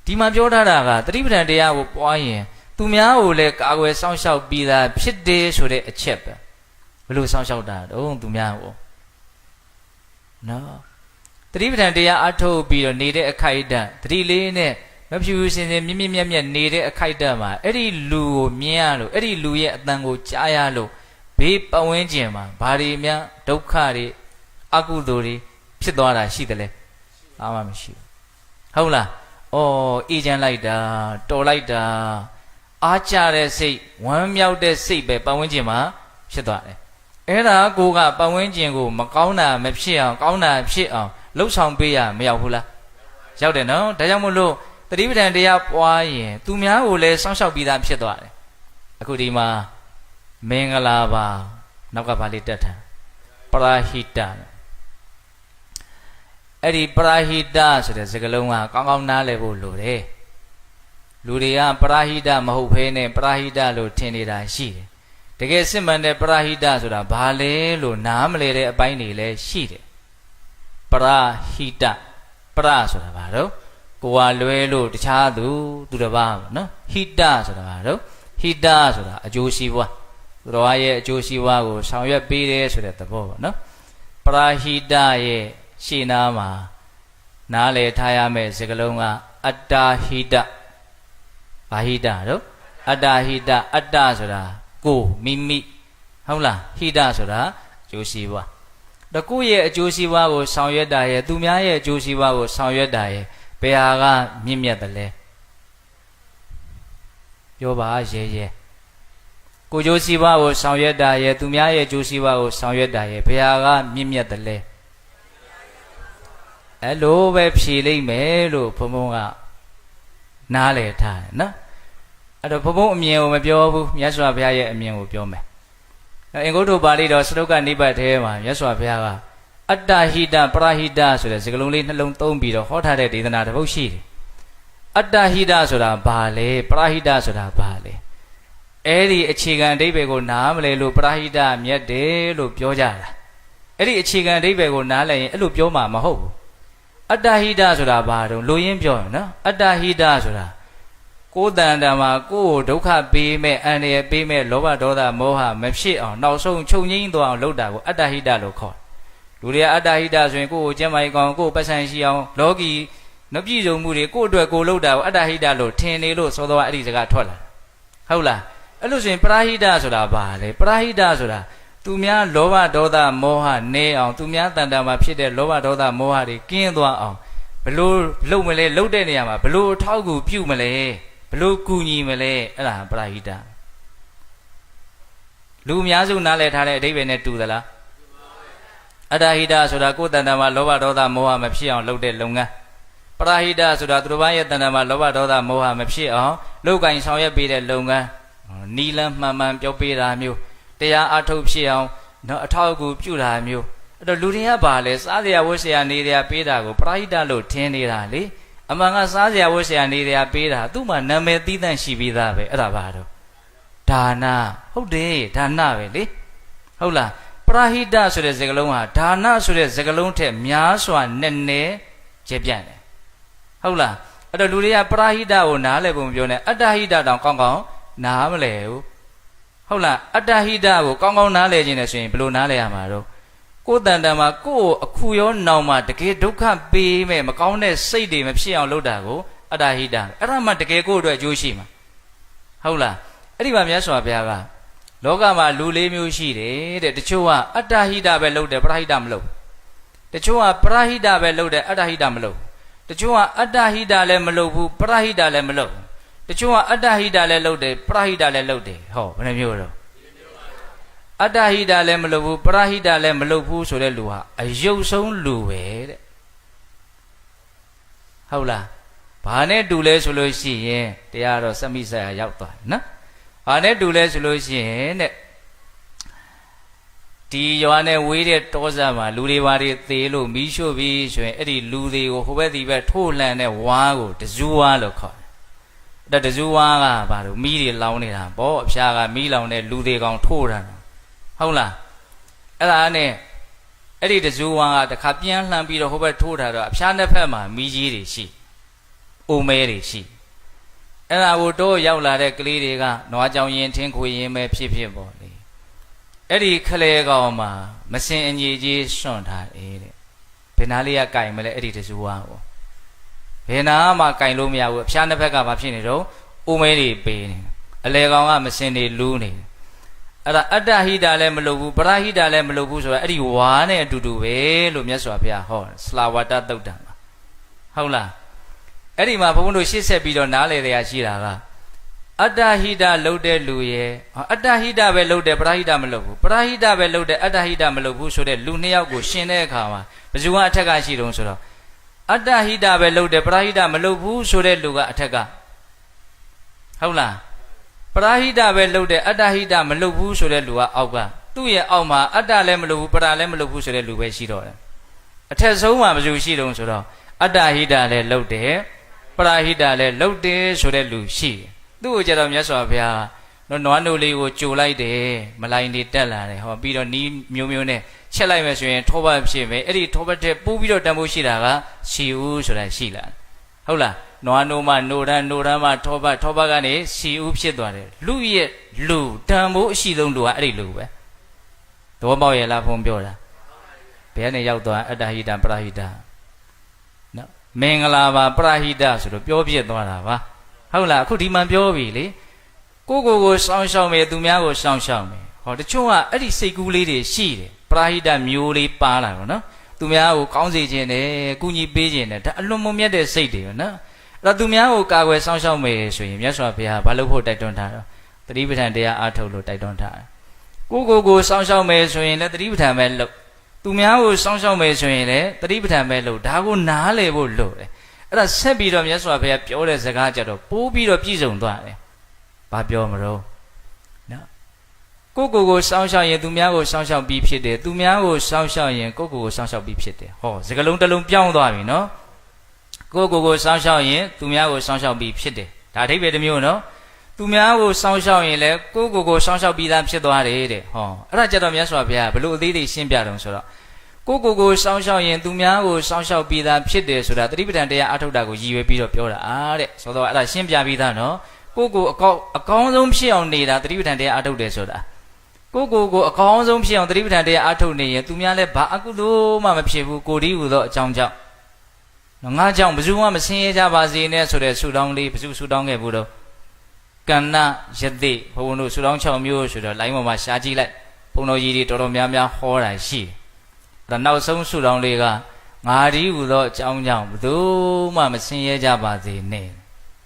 ဒီမှာပြောထားတာကသတိပဋ္ဌာန်တရားကိုပွားရင်သူများကိုလည်းကာကွယ်စောင့်ရှောက်ပြီးသားဖြစ်တယ်ဆိုတဲ့အချက်ပဲဘယ်လိုစောင့်ရှောက်တာတုံးသူများကိုနော်သတိပဋ္ဌာန်တရားအထုတ်ပြီးတော့နေတဲ့အခိုက်အတန့်သတိလေးနဲ့မဖြူစင်စင်မြင့်မြတ်နေတဲ့အခိုက်အတန့်မှာအဲ့ဒီလူကိုမြင်ရလို့အဲ့ဒီလူရဲ့အတန်ကိုကြားရလို့ဘေးပတ်ဝန်းကျင်မှာဘာတွေများဒုက္ခတွေအကုသိုလ်တွေဖြစ်သွားတာရှိတယ်လေအားမမရှိဘူးဟုတ်လားအေးချမ်းလိုက်တာတော်လိုက်တာအားကြတဲ့စိတ်ဝမ်းမြောက်တဲ့စိတ်ပဲပတ်ဝန်းကျင်မှာဖြစ်သွားတယ်အဲ့ဒါကိုကပတ်ဝန်းကျင်ကိုမကောင်းတာမဖြစ်အောင်ကောင်းတာဖြစ်အောင်လှုပ်ဆောင်ပေးရမရောက်ဘူးလားရောက်တယ်နော်ဒါကြောင့်မို့လို့သတိပဋ္ဌာန်တရားပွားရင်သူများကိုလည်းစောင့်ရှောက်ပြီးသားဖြစ်သွားတယ်အခုဒီမှာမင်္ဂလာပါနောက်ကဘာလေးတက်ထားပရာဟိတအဲ့ဒီပရာဟိတဆိုတဲ့စကားလုံးကကောင်းကောင်းနားလည်ဖို့လိုတယ်လူတွေကပရာဟိတမဟုတ်ဘဲနဲ့ပရာဟိတလို့ထင်နေတာရှိတယ်တကယ်စစ်မှန်တဲ့ပရာဟိတဆိုတာဘာလဲလို့နားမလဲတဲ့အပိုင်းတွေလည်းရှိတယ်ပရာဟိတပရာဆိုတာဘာတော့ကိုယ်ကလွဲလို့တခြားသူတစ်ပါးပေါ့နော်ဟိတဆိုတာဘာတော့ဟ တာဆိုတာအကျိုးစီးပွားသူတော်ရဲ့အကျိုးစီးပွားကိုဆောင်ရွက်ပေးတယ်ဆိုတဲ့သဘောပေါ့နော်ပရာဟိတရဲ့ရှေ့နာမှာနားလည်ထားရမယ့်စကားလုံးကအတ္တဟိတဘာဟိတတော့အတ္တဟိတအတ္တဆိုတာကိုမိမိဟုတ်လားဟိတဆိုတာအကျိုးစီးပွားတကူရဲ့အကျိုးစီးပွားကိုဆောင်ရွက်တာရဲ့သူများရဲ့အကျိုးစီးပွားကိုဆောင်ရွက်တာရဲ့ဘယ်ဟာကမြင့်မြတ်တယ်လဲပြောပါရဲရဲကိုကျိုးစီးပွားကိုဆောင်ရွက်တာရဲ့သူများရဲ့ကျိုးစီးပွားကိုဆောင်ရွက်တာရဲ့ဘယ်ဟာကမြင့်မြတ်တယ်လဲအဲ့လိုပဲဖြေလိုက်မယ်လို့ဘုံဘုံကနားလည်ထားတယ်နော်အဲ့တော့ဘုံဘုံအမြင်ကိုမပြောဘူးမြတ်စွာဘုရားရဲ့အမြင်ကိုပြောမယ်အင်္ဂုတ္တပါဠိတော်စတုကနိဗ္ဗာန်ထဲမှာမြတ်စွာဘုရားကအတ္တဟိတပရဟိတဆိုတဲ့စကားလုံးလေးနှလုံးသုံးပြီးတော့ဟောထားတဲ့ဒေသနာတစ်ပုဒ်ရှိတယ်အတ္တဟိတဆိုတာဘာလဲပရဟိတဆိုတာဘာလဲအဲ့ဒီအခြေခံအဓိပ္ပာယ်ကိုနားမလဲလို့ပရဟိတမြတ်တယ်လို့ပြောကြတာအဲ့ဒီအခြေခံအဓိပ္ပာယ်ကိုနားလည်ရင်အဲ့လိုပြောမှာမဟုတ်ဘူးအတ္တဟိတဆိုတာဘာတုံးလူရင်းပြောရင်နော်အတ္တဟိတဆိုတာကိုယ်တန်တမှာကိုယ်ကိုဒုက္ခပေးမဲ့အန္တရာယ်ပေးမဲ့လောဘဒေါသမောဟမဖြစ်အောင်နောက်ဆုံးချုပ်ငိမ့်သွားအောင်လုပ်တာကိုအတ္တဟိတလို့ခေါ်လူတွေကအတ္တဟိတဆိုရင်ကိုယ်ကိုကျမ်းမာရေးကောင်းကိုယ်ပတ်စံရှိအောင်လောကီမပြည့်စုံမှုတွေကိုယ့်အတွက်ကိုယ်လုပ်တာကိုအတ္တဟိတလို့ထင်နေလို့သောသောအဲ့ဒီစကားထွက်လာဟုတ်လားအဲ့လို့ဆိုရင်ပရာဟိတဆိုတာဘာလဲပရာဟိတဆိုတာသူများလောဘဒေါသမောဟနေအောင်သူများတန်တာမှာဖြစ်တဲ့လောဘဒေါသမောဟတွေကင်းသွားအောင်ဘလို့လုပ်မလဲလုပ်တဲ့နေရာမှာဘလို့အထောက်အကူပြုမလဲဘလို့ကူညီမလဲအဲ့ဒါပရာဟိတလူအများစုနားလည်ထားတဲ့အဓိပ္ပာယ်နဲ့တူသလားအတ္တဟိတဆိုတာကိုယ်တန်တာမှာလောဘဒေါသမောဟမဖြစ်အောင်လုပ်တဲ့လုပ်ငန်းပရာဟိတဆိုတာသူတို့ဘာရဲ့တန်တာမှာလောဘဒေါသမောဟမဖြစ်အောင်လုပ်ကင်ဆောင်ရွက်ပေးတဲ့လုပ်ငန်းနီလန်းမှန်မှန်ပြောပေးတာမျိုးတရားအထုတ်ဖြစ်အောင်နော်အထောက်အကူပြုတာမျိုးအဲ့တော့လူတွေကဘာလဲစားစရာဝတ်စရာနေစရာပေးတာကိုပရာဟိတလို့ထင်နေတာလေအမှန်ကစားစရာဝတ်စရာနေစရာပေးတာသူ့မှာနာမည်သီးသန့်ရှိပြီးသားပဲအဲ့ဒါဘာတော့ဒါနဟုတ်တယ်ဒါနပဲလေဟုတ်လားပရာဟိတဆိုတဲ့စကားလုံးဟာဒါနဆိုတဲ့စကားလုံးထက်များစွာနဲ့နဲ့ကျပြန့်တယ်ဟုတ်လားအဲ့တော့လူတွေကပရာဟိတကိုနားလည်ပုံပြောနေအတ္တဟိတတောင်ကောင်းကောင်းနားမလဲဘူးဟုတ်လားအတ္တဟိတကိုကောင်းကောင်းနားလည်ခြင်းနဲ့ဆိုရင်ဘယ်လိုနားလည်ရမှာတော့ကိုယ်တန်တမှာကိုယ်အခုရောနောင်မှာတကယ်ဒုက္ခပေးမဲ့မကောင်းတဲ့စိတ်တွေမဖြစ်အောင်လုပ်တာကိုအတ္တဟိတအဲ့ဒါမှတကယ်ကိုယ်အတွက်အကျိုးရှိမှာဟုတ်လားအဲ့ဒီမှာမြတ်စွာဘုရားကလောကမှာလူလေးမျိုးရှိတယ်တဲ့တချို့ကအတ္တဟိတပဲလုပ်တယ်ပရဟိတမလုပ်တချို့ကပရဟိတပဲလုပ်တယ်အတ္တဟိတမလုပ်တချို့ကအတ္တဟိတလည်းမလုပ်ဘူးပရဟိတလည်းမလုပ်တချို့ကအတ္တဟိတလည်းလုပ်တယ်ပရဟိတလည်းလုပ်တယ်ဟောဘယ်နှမျိုးတော့အတ္တဟိတလည်းမလုပ်ဘူးပရဟိတလည်းမလုပ်ဘူးဆိုတဲ့လူဟာအယုတ်ဆုံးလူပဲတဲ့ဟုတ်လားဘာနဲ့တူလဲဆိုလို့ရှိရင်တရားတော့စမိဆက်ရရောက်သွားတယ်နော်ဘာနဲ့တူလဲဆိုလို့ရှိရင်တဲ့ဒီရွာနဲ့ဝေးတဲ့တောစပ်မှာလူတွေဘာတွေသေလို့မီးရှို့ပြီးဆိုရင်အဲ့ဒီလူတွေကိုဟိုဘက်ဒီဘက်ထိုးလှန်တဲ့ဝါးကိုတဇူဝါလို့ခေါ်တယ်တဇူဝါကဘာလို့မီးတွေလောင်နေတာပေါ့အဖျားကမီးလောင်တဲ့လူတွေကောင်ထိုးတာဟုတ်လားအဲ့ဒါနဲ့အဲ့ဒီတဇူဝါကတခါပြန်လှန်ပြီးတော့ဟိုဘက်ထိုးတာတော့အဖျားနှစ်ဖက်မှာမီးကြီးတွေရှိအိုမဲတွေရှိအဲ့ဒါကိုတော့ရောက်လာတဲ့ကလေးတွေကနွားကြောင်ရင်ထင်းခွေရင်ပဲဖြစ်ဖြစ်ပေါ့လေအဲ့ဒီခလဲကောင်မှာမစင်အညီကြီးစွန့်ထားတယ်တဲ့ဘယ်နာလေးကကင်မလဲအဲ့ဒီတဇူဝါကိုဘယ်နာမှကင်လို့မရဘူးအဖျားနှစ်ဖက်ကဘာဖြစ်နေတော့အိုမဲတွေပေးနေအလဲကောင်ကမစင်တွေလူးနေအဲ့ဒါအတ္တဟိတလည်းမလုပ်ဘူးပရဟိတလည်းမလုပ်ဘူးဆိုတော့အဲ့ဒီဝါနဲ့အတူတူပဲလို့မြတ်စွာဘုရားဟောစလာဝတ္တသုတ်တံမှာဟုတ်လားအဲ့ဒီမှာဘုန်းဘုန်းတို့ရှေ့ဆက်ပြီးတော့နားလေတရားရှိတာကအတ္တဟိတလုပ်တဲ့လူရဲ့အတ္တဟိတပဲလုပ်တယ်ပရဟိတမလုပ်ဘူးပရဟိတပဲလုပ်တယ်အတ္တဟိတမလုပ်ဘူးဆိုတဲ့လူနှစ်ယောက်ကိုရှင်တဲ့အခါမှာဘယ်သူကအထက်ကရှိတုံးဆိုတော့အတ္တဟိတပဲလုပ်တယ်ပရဟိတမလုပ်ဘူးဆိုတဲ့လူကအထက်ကဟုတ်လားပရဟိတပဲလုပ်တယ်အတ္တဟိတမလုပ်ဘူးဆိုတဲ့လူကအောက်ကသူ့ရဲ့အောက်မှာအတ္တလည်းမလုပ်ဘူးပရလည်းမလုပ်ဘူးဆိုတဲ့လူပဲရှိတော့တယ်အထက်ဆုံးမှာဘယ်သူရှိတုံးဆိုတော့အတ္တဟိတလည်းလုပ်တယ်ပရဟိတလည်းလုပ်တယ်ဆိုတဲ့လူရှိတယ်သူ့ကိုကြတော့မြတ်စွာဘုရားနွားနိုလေးကိုကြိုလိုက်တယ်မလိုင်းတွေတက်လာတယ်ဟောပြီးတော့နီးမျိုးမျိုးနဲ့ချက်လိုက်မယ်ဆိုရင်ထောပတ်ဖြစ်မယ်အဲ့ဒီထောပတ်တဲ့ပိုးပြီးတော့တန်ဖိုးရှိတာကရှီဦးဆိုတာရှိလာဟုတ်လား နွားနိုးမှနိုးတန်းမှထောပတ်ကနေစီဦးဖြစ်သွားတယ်လူရဲ့လူတန်ဖိုးအရှိဆုံးလူကအဲ့ဒီလူပဲသဘောပေါက်ရဲ့လားဘုံပြောတာဘယ်ကနေရောက်သွားအတ္တဟိတပရဟိတနော်မင်္ဂလာပါပရဟိတဆိုတော့ပြောပြသွားတာပါဟုတ်လားအခုဒီမှာပြောပြီလေကိုစောင်းရှောက်မယ်သူများကိုစောင်းရှောက်မယ်ဟောတချို့ကအဲ့ဒီစိတ်ကူးလေးတွေရှိတယ်ပရဟိတမျိုးလေးပါလာတော့နော်သူများကိုကောင်းစေခြင်းနဲ့ကုညီပေးခြင်းနဲ့ဒါအလွန်မမြတ်တဲ့စိတ်တွေနော်အဲ့တော့သူများကိုကာကွယ်စောင့်ရှောက်မယ်ဆိုရင်မြတ်စွာဘုရားဘာလို့ဖို့တိုက်တွန်းထားတော့သတိပဋ္ဌာန်တရားအားထုတ်လို့တိုက်တွန်းထားတယ်ကိုစောင့်ရှောက်မယ်ဆိုရင်လည်းသတိပဋ္ဌာန်ပဲလုပ်သူများကိုစောင့်ရှောက်မယ်ဆိုရင်လည်းသတိပဋ္ဌာန်ပဲလုပ်ဒါကိုနားလည်ဖို့လုပ်တယ်အဲ့ဒါဆက်ပြီးတော့မြတ်စွာဘုရားပြောတဲ့စကားကြတော့ပိုးပြီးတော့ပြည့်စုံသွားတယ်ဘာပြောမလို့နော်ကိုစောင့်ရှောက်ရင်သူများကိုစောင့်ရှောက်ပြီးဖြစ်တယ်သူများကိုစောင့်ရှောက်ရင်ကိုစောင့်ရှောက်ပြီးဖြစ်တယ်ဟောစကလုံးတစ်လုံးပြောင်းသွားပြီနော်ကိုစောင့်ရှောက်ရင်သူများကိုစောင့်ရှောက်ပြီးဖြစ်တယ်ဒါအဓိပ္ပာယ်တစ်မျိုးနော်သူများကိုစောင့်ရှောက်ရင်လည်းကိုစောင့်ရှောက်ပြီးသားဖြစ်သွားတယ်တဲ့ဟောအဲ့ဒါကြတော့မြတ်စွာဘုရားဘလို့အသေးသေးရှင်းပြတော့ဆိုတော့ကိုစောင့်ရှောက်ရင်သူများကိုစောင့်ရှောက်ပြီးသားဖြစ်တယ်ဆိုတာသတိပဋ္ဌာန်တရားအထုတ်တာကိုရည်ရွယ်ပြီးတော့ပြောတာတဲ့ဆိုတော့အဲ့ဒါရှင်းပြပြီးသားနော်ကိုအကောင်းဆုံးဖြစ်အောင်နေတာသတိပဋ္ဌာန်တရားအထုတ်တယ်ဆိုတာကိုအကောင်းဆုံးဖြစ်အောင်သတိပဋ္ဌာန်တရားအထုတ်နေရင်သူများလည်းဘာအကုသိုလ်မှမဖြစ်ဘူးကိုဒီဟူသောအကြောင်းကြောင့်ငါကြောင့်ဘယ်သူမှမဆင်းရဲကြပါစေနဲ့ဆိုတဲ့ဆုတောင်းလေးဘယ်သူဆုတောင်းခဲ့ဘူးတော့ကဏ္ဍယတိဘုန်းတို့ဆုတောင်း6မျိုးဆိုတော့လိုင်းပေါ်မှာရှားကြည့်လိုက်ဘုန်းတော်ကြီးတွေတော်တော်များများဟောတာရှိတယ်ဒါနောက်ဆုံးဆုတောင်းလေးကငါဒီဟူသောအကြောင်းကြောင့်ဘယ်သူမှမဆင်းရဲကြပါစေနဲ့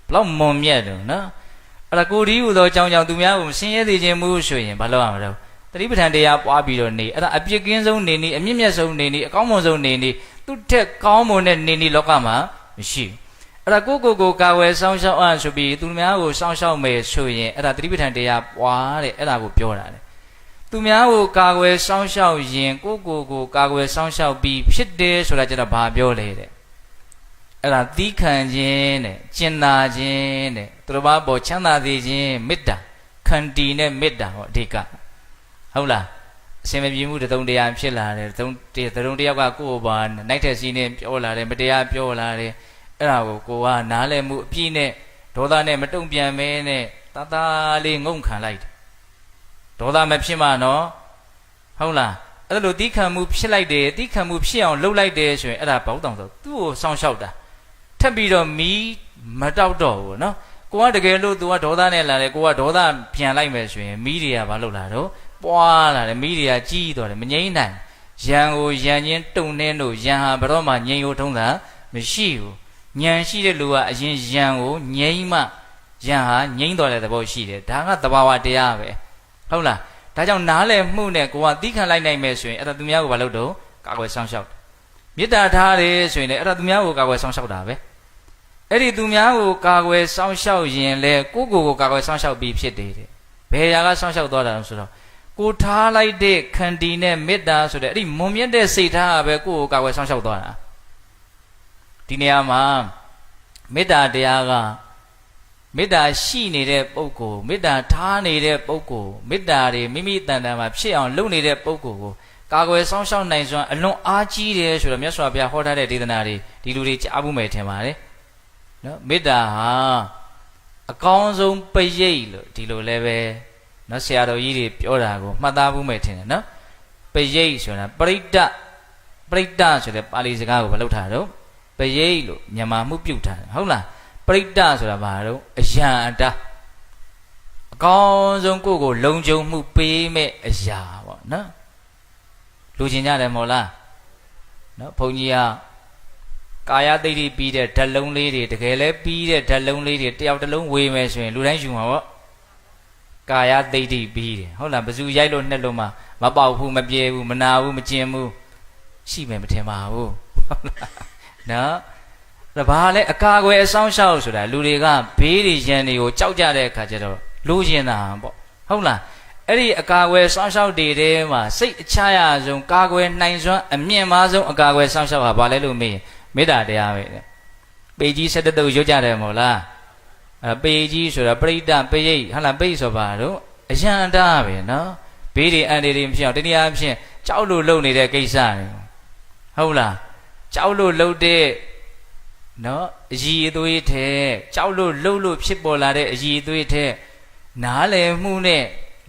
ဘလောက်မွန်မြတ်တယ်နော်အဲ့ဒါကိုဒီဟူသောအကြောင်းကြောင့်သူများကိုမဆင်းရဲသေးခြင်းမှုဆိုရင်ဘာလုပ်ရမလဲသတိပဋ္ဌာန်တရားပွားပြီးတော့နေအဲ့ဒါအပြစ်ကင်းဆုံးနေနေအမြင့်မြတ်ဆုံးနေနေအကောင်းမွန်ဆုံးနေနေသူ့ထက်ကောင်းမွန်တဲ့နေနေလောကမှာမရှိဘူးအဲ့ဒါကိုကာဝယ်စောင့်ရှောက်ဆိုပြီးသူများကိုစောင့်ရှောက်မယ်ဆိုရင်အဲ့ဒါသတိပဋ္ဌာန်တရားပွားတဲ့အဲ့ဒါကိုပြောတာလေသူများကိုကာဝယ်စောင့်ရှောက်ရင်ကိုကာဝယ်စောင့်ရှောက်ပြီးဖြစ်တယ်ဆိုတာကျတော့ဘာပြောလဲတဲ့အဲ့ဒါသီးခံခြင်းတဲ့ကျင်နာခြင်းတဲ့သူတို့ဘာပေါ်ချမ်းသာစေခြင်းမေတ္တာခန္တီနဲ့မေတ္တာဟောအဓိကဟုတ်လားအစင်မပြေမှုတုံတရားဖြစ်လာတယ်တုံတယောက်ကကိုယ်ပါနိုင်တဲ့စီးနဲ့ပြောလာတယ်မတရားပြောလာတယ်အဲ့ဒါကိုကနားလည်မှုအပြည့်နဲ့ဒေါသနဲ့မတုံ့ပြန်မဲနဲ့တာတာလေးငုံခံလိုက်တယ်ဒေါသမဖြစ်မှနော်ဟုတ်လားအဲ့လိုတီးခံမှုဖြစ်လိုက်တယ်တီးခံမှုဖြစ်အောင်လုပ်လိုက်တယ်ဆိုရင်အဲ့ဒါဘောက်တောင်ဆိုသူ့ကိုစောင့်ရှောက်တာထပ်ပြီးတော့မီးမတောက်တော့ဘူးနော်ကိုကတကယ်လို့ तू ကဒေါသနဲ့လာတယ်ကိုကဒေါသပြန်လိုက်မယ်ဆိုရင်မီးတွေကဘာလုပ်လာတော့ပွားလာတယ်မီးတွေကကြီးသွားတယ်မငြိမ့်နိုင်ရန်ကိုရန်ချင်းတုံနှင်းတို့ရန်ဟာဘယ်တော့မှငြိမ်ရိုးထုံးတာမရှိဘူးဉာဏ်ရှိတဲ့လူကအရင်ရန်ကိုငြိမ့်မှရန်ဟာငြိမ့်သွားတဲ့သဘောရှိတယ်ဒါကသဘာဝတရားပဲဟုတ်လားဒါကြောင့်နားလည်မှုနဲ့ကိုကသီးခံလိုက်နိုင်မယ်ဆိုရင်အဲ့ဒါသူများကိုဘာလုပ်တော့ကာကွယ်ဆောင်ရှောက်မေတ္တာထားတယ်ဆိုရင်လည်းအဲ့ဒါသူများကိုကာကွယ်ဆောင်ရှောက်တာပဲအဲ့ဒီသူများကိုကာကွယ်ဆောင်ရှောက်ရင်လေကိုကာကွယ်ဆောင်ရှောက်ပြီးဖြစ်တယ်တဲ့ဘယ်ရာကဆောင်ရှောက်သွားတာလဲဆိုတော့ကိုထားလိုက်တဲ့ခန္တီနဲ့မေတ္တာဆိုတဲ့အဲ့ဒီမွန်မြတ်တဲ့စိတ်ထားကပဲကိုကာကွယ်ဆောင်ရှောက်သွားတာဒီနေရာမှာမေတ္တာတရားကမေတ္တာရှိနေတဲ့ပုဂ္ဂိုလ်မေတ္တာထားနေတဲ့ပုဂ္ဂိုလ်မေတ္တာတွေမိမိတန်တန်မှာဖြစ်အောင်လုပ်နေတဲ့ပုဂ္ဂိုလ်ကိုကာကွယ်ဆောင်ရှောက်နိုင်စွမ်းအလွန်အားကြီးတယ်ဆိုတော့မြတ်စွာဘုရားဟောထားတဲ့ဒေသနာတွေဒီလူတွေကြားဘူးမယ်ထင်ပါတယ်နော်မေတ္တာဟာအကောင်းဆုံးပရိတ်လို့ဒီလိုလည်းပဲနော်ဆရာတော်ကြီးတွေပြောတာကိုမှတ်သားဘူးမယ်ထင်တယ်နော်ပရိတ်ဆိုတာပရိတ္တဆိုတဲ့ပါဠိစကားကိုမလုပ်ထားတော့ပရိတ်လို့မြန်မာမှုပြုတ်ထားတယ်ဟုတ်လားပရိတ္တဆိုတာဘာလို့အယံအတာအကောင်းဆုံးကိုလုံခြုံမှုပေးမဲ့အရာပေါ့နော်လူချင်းကြတယ်မဟုတ်လားနော်ဘုန်းကြီးကကာယသိတိပြီးတဲ့ဓာတ်လုံးလေးတွေတကယ်လဲပြီးတဲ့ဓာတ်လုံးလေးတွေတယောက်တစ်လုံးဝေမယ်ဆိုရင်လူတိုင်းယူမှာပေါ့ကာယသိတိပြီးတယ်ဟုတ်လားဘယ်သူရိုက်လို့နှက်လို့မှမပေါက်ဘူးမပြေဘူးမနာဘူးမကျင်ဘူးရှိမယ်မထင်ပါဘူးဟုတ်လားနော်ဒါဘာလဲအကာအကွယ်အဆောင်ရှောက်ဆိုတာလူတွေကဘေးတွေရန်တွေကိုကြောက်ကြတဲ့အခါကျတော့လိုချင်တာပေါ့ဟုတ်လားအဲ့ဒီအကာအကွယ်ဆောင်ရှောက်တွေထဲမှာစိတ်အချရဆုံးကာကွယ်နိုင်စွမ်းအမြင့်မားဆုံးအကာအကွယ်ဆောင်ရှောက်ဟာဘာလဲလို့မေးရင်မေတ္တာတရားပဲပေကြီး17တုပ်ရွတ်ကြတယ်မို့လားအဲ့ပေကြီးဆိုတာပရိတ္တပိယိဟာလားပိဆိုပါတော့အယံတာပဲနော်ဘေးတွေအန္တရာယ်တွေမဖြစ်အောင်တနည်းအားဖြင့်ကြောက်လို့လုံနေတဲ့ကိစ္စတွေဟုတ်လားကြောက်လို့လုံတဲ့ နော်အည်အသွေးထဲကြောက်လို့လှုပ်လို့ဖြစ်ပေါ်လာတဲ့အည်အသွေးထဲနားလည်မှုနဲ့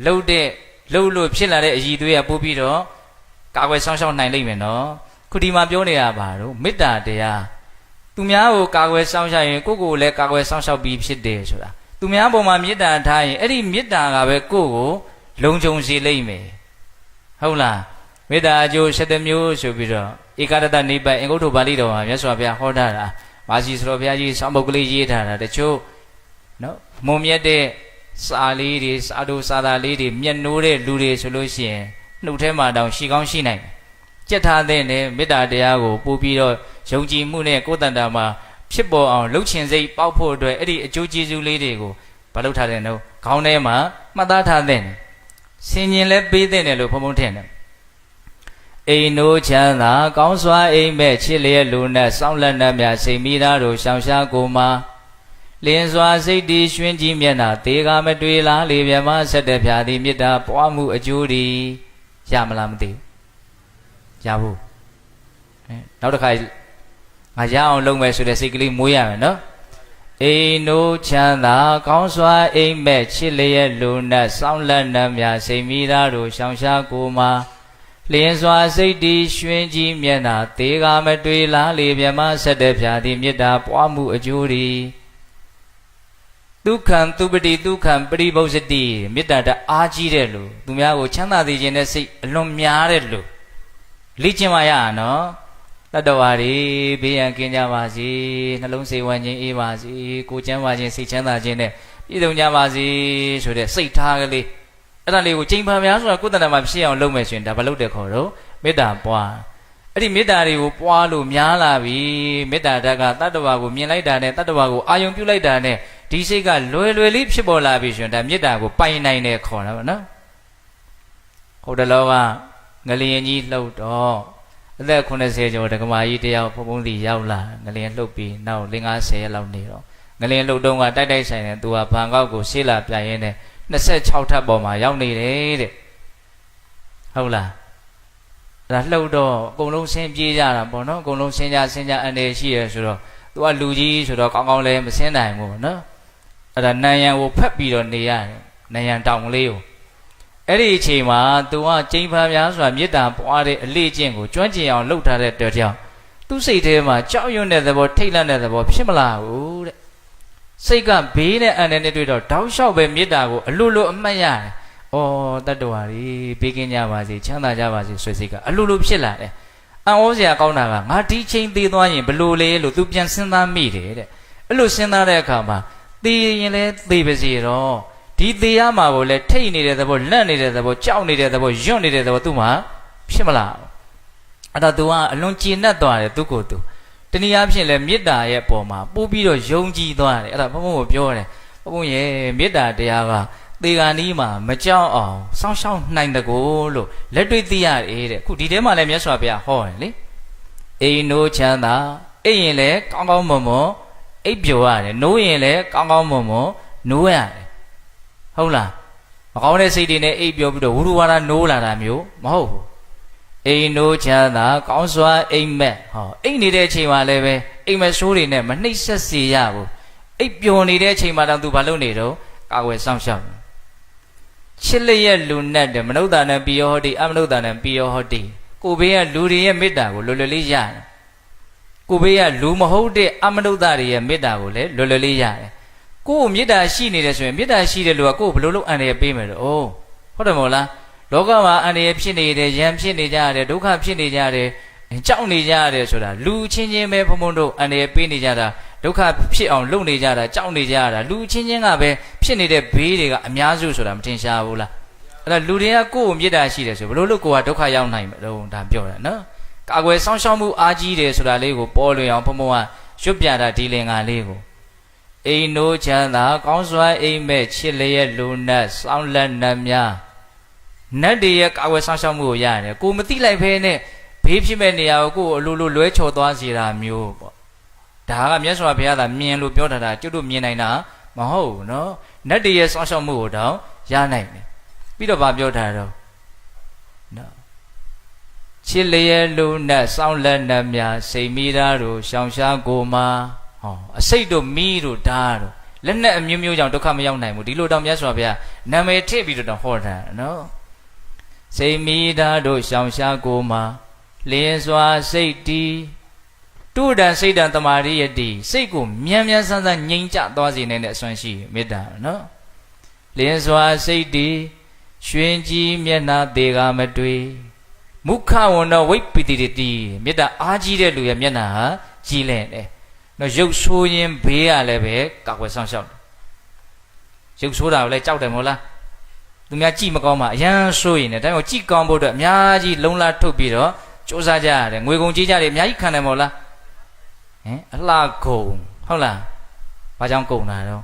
လှုပ်လို့ဖြစ်လာတဲ့အည်အသွေးကပို့ပြီးတော့ကာကွယ်ဆောင်ရှောက်နိုင်လိမ့်မယ်နော်ခုဒီမှာပြောနေတာပါတော့မေတ္တာတရားသူများကိုကာကွယ်ဆောင်ရှောက်ရင်ကိုယ့်ကိုယ်လည်းကာကွယ်ဆောင်ရှောက်ပြီးဖြစ်တယ်ဆိုတာသူများပေါ်မှာမေတ္တာထားရင်အဲ့ဒီမေတ္တာကပဲကိုယ့်ကိုလုံခြုံစေလိမ့်မယ်ဟုတ်လားမေတ္တာအကျိုး7မျိုးဆိုပြီးတော့ဧကရတနိဗ္ဗာန်အင်္ဂုတ္တပါဠိတော်မှာမြတ်စွာဘုရားဟောထားတာမာစီဆိုတော်ဘုရားကြီးဆောင်းပုဒ်ကလေးရေးထားတာတချို့နော်မုံမြတ်တဲ့စာလေးတွေစာတို့စာသားလေးတွေမျက်နှိုးတဲ့လူတွေဆိုလို့ရှိရင်နှုတ်ထဲမှာတောင်ရှိကောင်းရှိနိုင်တယ်ကြက်ထားတဲ့နဲ့မေတ္တာတရားကိုပို့ပြီးတော့ယုံကြည်မှုနဲ့ကိုယ်တန်တာမှာဖြစ်ပေါ်အောင်လှုပ်ချင်စိတ်ပေါက်ဖို့အတွက်အဲ့ဒီအကျိုးကျေးဇူးလေးတွေကိုမလုပ်ထားတဲ့နှုတ်ခေါင်းထဲမှာမှတ်သားထားတဲ့ဆင်ញင်လဲပေးတဲ့တယ်လို့ဘုံဘုံထင်တယ်အိမ်နိုးချမ်းသာကောင်းစွာအိမ်မဲ့ချစ်လျက်လူနဲ့စောင့်လက်နှံ့မြစိတ်မိသားတို့ရှောင်ရှားကိုမှာလင်းစွာစိတ်တည်ရွှင်ကြီးမျက်နှာသေကမတွေ့လားလေပြမဆက်တဲ့ဖြာသည်မေတ္တာပွားမှုအကျိုးဒီရမလားမသိဘူးရဘူးနောက်တစ်ခါငါရအောင်လုပ်မယ်ဆိုတဲ့စိတ်ကလေးမွေးရမယ်နော်အိမ်နိုးချမ်းသာကောင်းစွာအိမ်မဲ့ချစ်လျက်လူနဲ့စောင့်လက်နှံ့မြစိတ်မိသားတို့ရှောင်ရှားကိုမှာလင်းစွာစိတ်တည်ရွှင်ကြီးမျက်နှာသေကမတွေ့လားလေပြမဆက်တဲ့ဖြာသည်မေတ္တာပွားမှုအကျိုးဒီဒုက္ခံသူပတိဒုက္ခံပရိဘုဇ္ဇတိမေတ္တာတအားကြီးတဲ့လူသူများကိုချမ်းသာစေခြင်းနဲ့စိတ်အလွန်များတဲ့လူလေ့ကျင့်ပါရအောင်နော်တတ္တဝါတွေဘေးရန်ကင်းကြပါစေနှလုံးစိတ်ဝမ်းခြင်းအေးပါစေကိုယ်ချမ်းသာခြင်းစိတ်ချမ်းသာခြင်းနဲ့ပြည့်စုံကြပါစေဆိုတဲ့စိတ်ထားကလေးအဲ့ဒါလေးကိုချိန်ပါများဆိုတာကိုယ်တဏ္ဍာမှာဖြစ်အောင်လုပ်မယ်ဆိုရင်ဒါဘာလို့တဲ့ခေါ်တော့မေတ္တာပွားအဲ့ဒီမေတ္တာတွေကိုပွားလို့များလာပြီမေတ္တာဓာတ်ကတတ္တဝါကိုမြင်လိုက်တာနဲ့တတ္တဝါကိုအာယုံပြုလိုက်တာနဲ့ဒီစိတ်ကလွယ်လွယ်လေးဖြစ်ပေါ်လာပြီဆိုရင်ဒါမေတ္တာကိုပိုင်နိုင်တယ်ခေါ်တာပေါ့နော်ဟိုတလောကငလျင်ကြီးလှုပ်တော့အသက်80ကျော်ဒကမာကြီးတယောက်ဖုံဖုံးစီရောက်လာငလျင်လှုပ်ပြီးနောက်50ရက်လောက်နေတော့ငလျင်လှုပ်တုန်းကတိုက်ဆိုင်တယ်သူကဘန်ကောက်ကိုရှေ့လာပြရင်းနဲ့26ထပ်ပေါ်မှာရောက်နေတယ်တဲ့ဟုတ်လားအဲ့ဒါလှုပ်တော့အကုန်လုံးဆင်းပြေးကြတာပေါ့နော်အကုန်လုံးဆင်းကြအန်တယ်ရှိရဆိုတော့သူကလူကြီးဆိုတော့ကောင်းကောင်းလည်းမဆင်းနိုင်ဘူးနော်အဲ့ဒါနံရံကိုဖက်ပြီးတော့နေရတယ်နံရံတောင်လေးကိုအဲ့ဒီအချိန်မှာသူကကျိန်ဖန်များဆိုတာမေတ္တာပွားတဲ့အလေးကျင့်ကိုကျွမ်းကျင်အောင်လုပ်ထားတဲ့တော်ကြောင့်သူ့စိတ်ထဲမှာကြောက်ရွံ့တဲ့သဘောထိတ်လန့်တဲ့သဘောဖြစ်မလာဘူးတဲ့စိတ်ကဘေးနဲ့အန္တရာယ်နဲ့တွေ့တော့တောက်လျှောက်ပဲမေတ္တာကိုအလိုလိုအမှတ်ရတယ်။အော်တတ္တဝါတွေဘေးကင်းကြပါစေချမ်းသာကြပါစေဆွေစိတ်ကအလိုလိုဖြစ်လာတယ်။အံ့ဩစရာကောင်းတာကငါဒီချိန်သေးသွားရင်ဘလို့လေလို့သူပြန်စဉ်းစားမိတယ်တဲ့။အဲ့လိုစဉ်းစားတဲ့အခါမှာသေရင်လည်းသေပါစေတော့ဒီသေရမှာကိုလည်းထိတ်နေတဲ့သဘောလန့်နေတဲ့သဘောကြောက်နေတဲ့သဘောယွတ်နေတဲ့သဘောသူ့မှာဖြစ်မလား။အဲ့ဒါသူကအလွန်ကျေနပ်သွားတယ်သူကိုယ်သူတနည်းအားဖြင့်လည်းမေတ္တာရဲ့ပုံမှာပို့ပြီးတော့ယုံကြည်သွားတယ်အဲ့ဒါဘုံဘုံကိုပြောတယ်ဘုံရဲ့မေတ္တာတရားကသေဂာနီးမှာမကြောက်အောင်စောင့်ရှောက်နိုင်တကိုလို့လက်တွေ့သိရတယ်တဲ့အခုဒီထဲမှာလည်းမြတ်စွာဘုရားဟောတယ်လေအိမ်နိုးချမ်းသာအိမ်ရင်လည်းကောင်းကောင်းမွန်မွန်အိပ်ပျော်ရတယ်နိုးရင်လည်းကောင်းကောင်းမွန်မွန်နိုးရတယ်ဟုတ်လားမကောင်းတဲ့စိတ်တွေနဲ့အိပ်ပျော်ပြီးတော့ဝုဒ္ဓဝါဒနိုးလာတာမျိုးမဟုတ်ဘူးအိမ်နိုးချမ်းသာကောင်းစွာအိမ်မက်ဟောအိမ်နေတဲ့အချိန်မှာလည်းပဲအိမ်မက်ဆိုးတွေနဲ့မနှိပ်စက်စေရဘူးအိပ်ပျော်နေတဲ့အချိန်မှာတောင်သူဘာလုပ်နေတော့ကာဝယ်စောင့်ရှောက်ချစ်လျက်လူနဲ့တဲ့မနုဿာနဲ့ပိယောဟောတိအမနုဿာနဲ့ပိယောဟောတိကိုဘေးကလူတွေရဲ့မေတ္တာကိုလွယ်လွယ်လေးရတယ်ကိုဘေးကလူမဟုတ်တဲ့အမနုဿာတွေရဲ့မေတ္တာကိုလည်းလွယ်လွယ်လေးရတယ်ကိုယ်မေတ္တာရှိနေတယ်ဆိုရင်မေတ္တာရှိတဲ့လူကကိုယ်ဘယ်လိုလုပ်အန္တရာယ်ပေးမယ်တော့ဟုတ်တယ်မဟုတ်လားလောကမှာအန္တရာယ်ဖြစ်နေတယ်ရန်ဖြစ်နေကြရတယ်ဒုက္ခဖြစ်နေကြတယ်ကြောက်နေကြရတယ်ဆိုတာလူချင်းချင်းပဲဘုံဘုံတို့အန္တရာယ်ပေးနေကြတာဒုက္ခဖြစ်အောင်လုပ်နေကြတာကြောက်နေကြရတာလူချင်းချင်းကပဲဖြစ်နေတဲ့ဘေးတွေကအများစုဆိုတာမထင်ရှားဘူးလားအဲ့ဒါလူတွေကကိုယ့်ကိုမေတ္တာရှိတယ်ဆိုဘယ်လိုလုပ်ကိုယ်ကဒုက္ခရောက်နိုင်မလို့ဒါပြောတာနော်ကာကွယ်စောင့်ရှောက်မှုအားကြီးတယ်ဆိုတာလေးကိုပေါ်လွင်အောင်ဘုံဘုံကရွတ်ပြတာဒီလင်္ကာလေးကိုအိမ်နိုးချမ်းသာကောင်းစွာအိမ်မဲ့ချစ်လျက်လူနဲ့စောင့်လက်နှံများနတ်တွေရဲ့ကာဝယ်ဆောင်ရှောက်မှုကိုရတယ်ကိုမသိလိုက်ဖဲနဲ့ဘေးဖြစ်မဲ့နေရာကိုကိုအလိုလိုလွဲချော်သွားစေတာမျိုးပေါ့ဒါကမြတ်စွာဘုရားသာမြင်လို့ပြောထားတာကျွတ်တို့မြင်နိုင်တာမဟုတ်ဘူးနော်နတ်တွေရဲ့ဆောင်ရှောက်မှုကိုတောင်ရနိုင်တယ်ပြီးတော့ဗာပြောထားတော့နော်ချစ်လျက်လူနဲ့စောင့်လက်နှံများစိတ်မိသားတို့ရှောင်ရှားကိုမှာ ဟောအစိတ်တို့မီးတို့ဓာတ်တို့လက်နဲ့အမျိုးမျိုးကြောင့်ဒုက္ခမရောက်နိုင်ဘူးဒီလိုတောင်မြတ်စွာဘုရားနာမည်ထည့်ပြီးတော့ဟောတာနော်စိတ်မီးဓာတ်တို့ရှောင်ရှားကိုမှာလင်းစွာစိတ်တီးတုဒ္ဒံစိတ်တံတမာရိယတိစိတ်ကိုမြန်မြန်ဆန်းဆန်းငြိမ်ချသွားစေနိုင်တဲ့အစွမ်းရှိမေတ္တာနော်လင်းစွာစိတ်တီးရွှင်ကြည်မျက်နှာသေးကမတွေ့မုခဝန္ဒဝိပ္ပိတိတိမေတ္တာအားကြီးတဲ့လူရဲ့မျက်နှာဟာကြည်လင်တယ်နော်ရုပ်ဆိုးရင်ဘေးကလည်းပဲကာကွယ်ဆောင်ရှောက်ရုပ်ဆိုးတာကိုလည်းကြောက်တယ်မဟုတ်လားသူများကြည့်မကောင်းမှအရန်ဆိုးရင်လည်းဒါပေမဲ့ကြည့်ကောင်းဖို့အတွက်အများကြီးလုံလာထုတ်ပြီးတော့စူးစမ်းကြရတယ်ငွေကုန်ကြေးကြတယ်အများကြီးခံတယ်မဟုတ်လားဟင်အလှကုန်ဟုတ်လားဘာကြောင့်ကုန်တာတော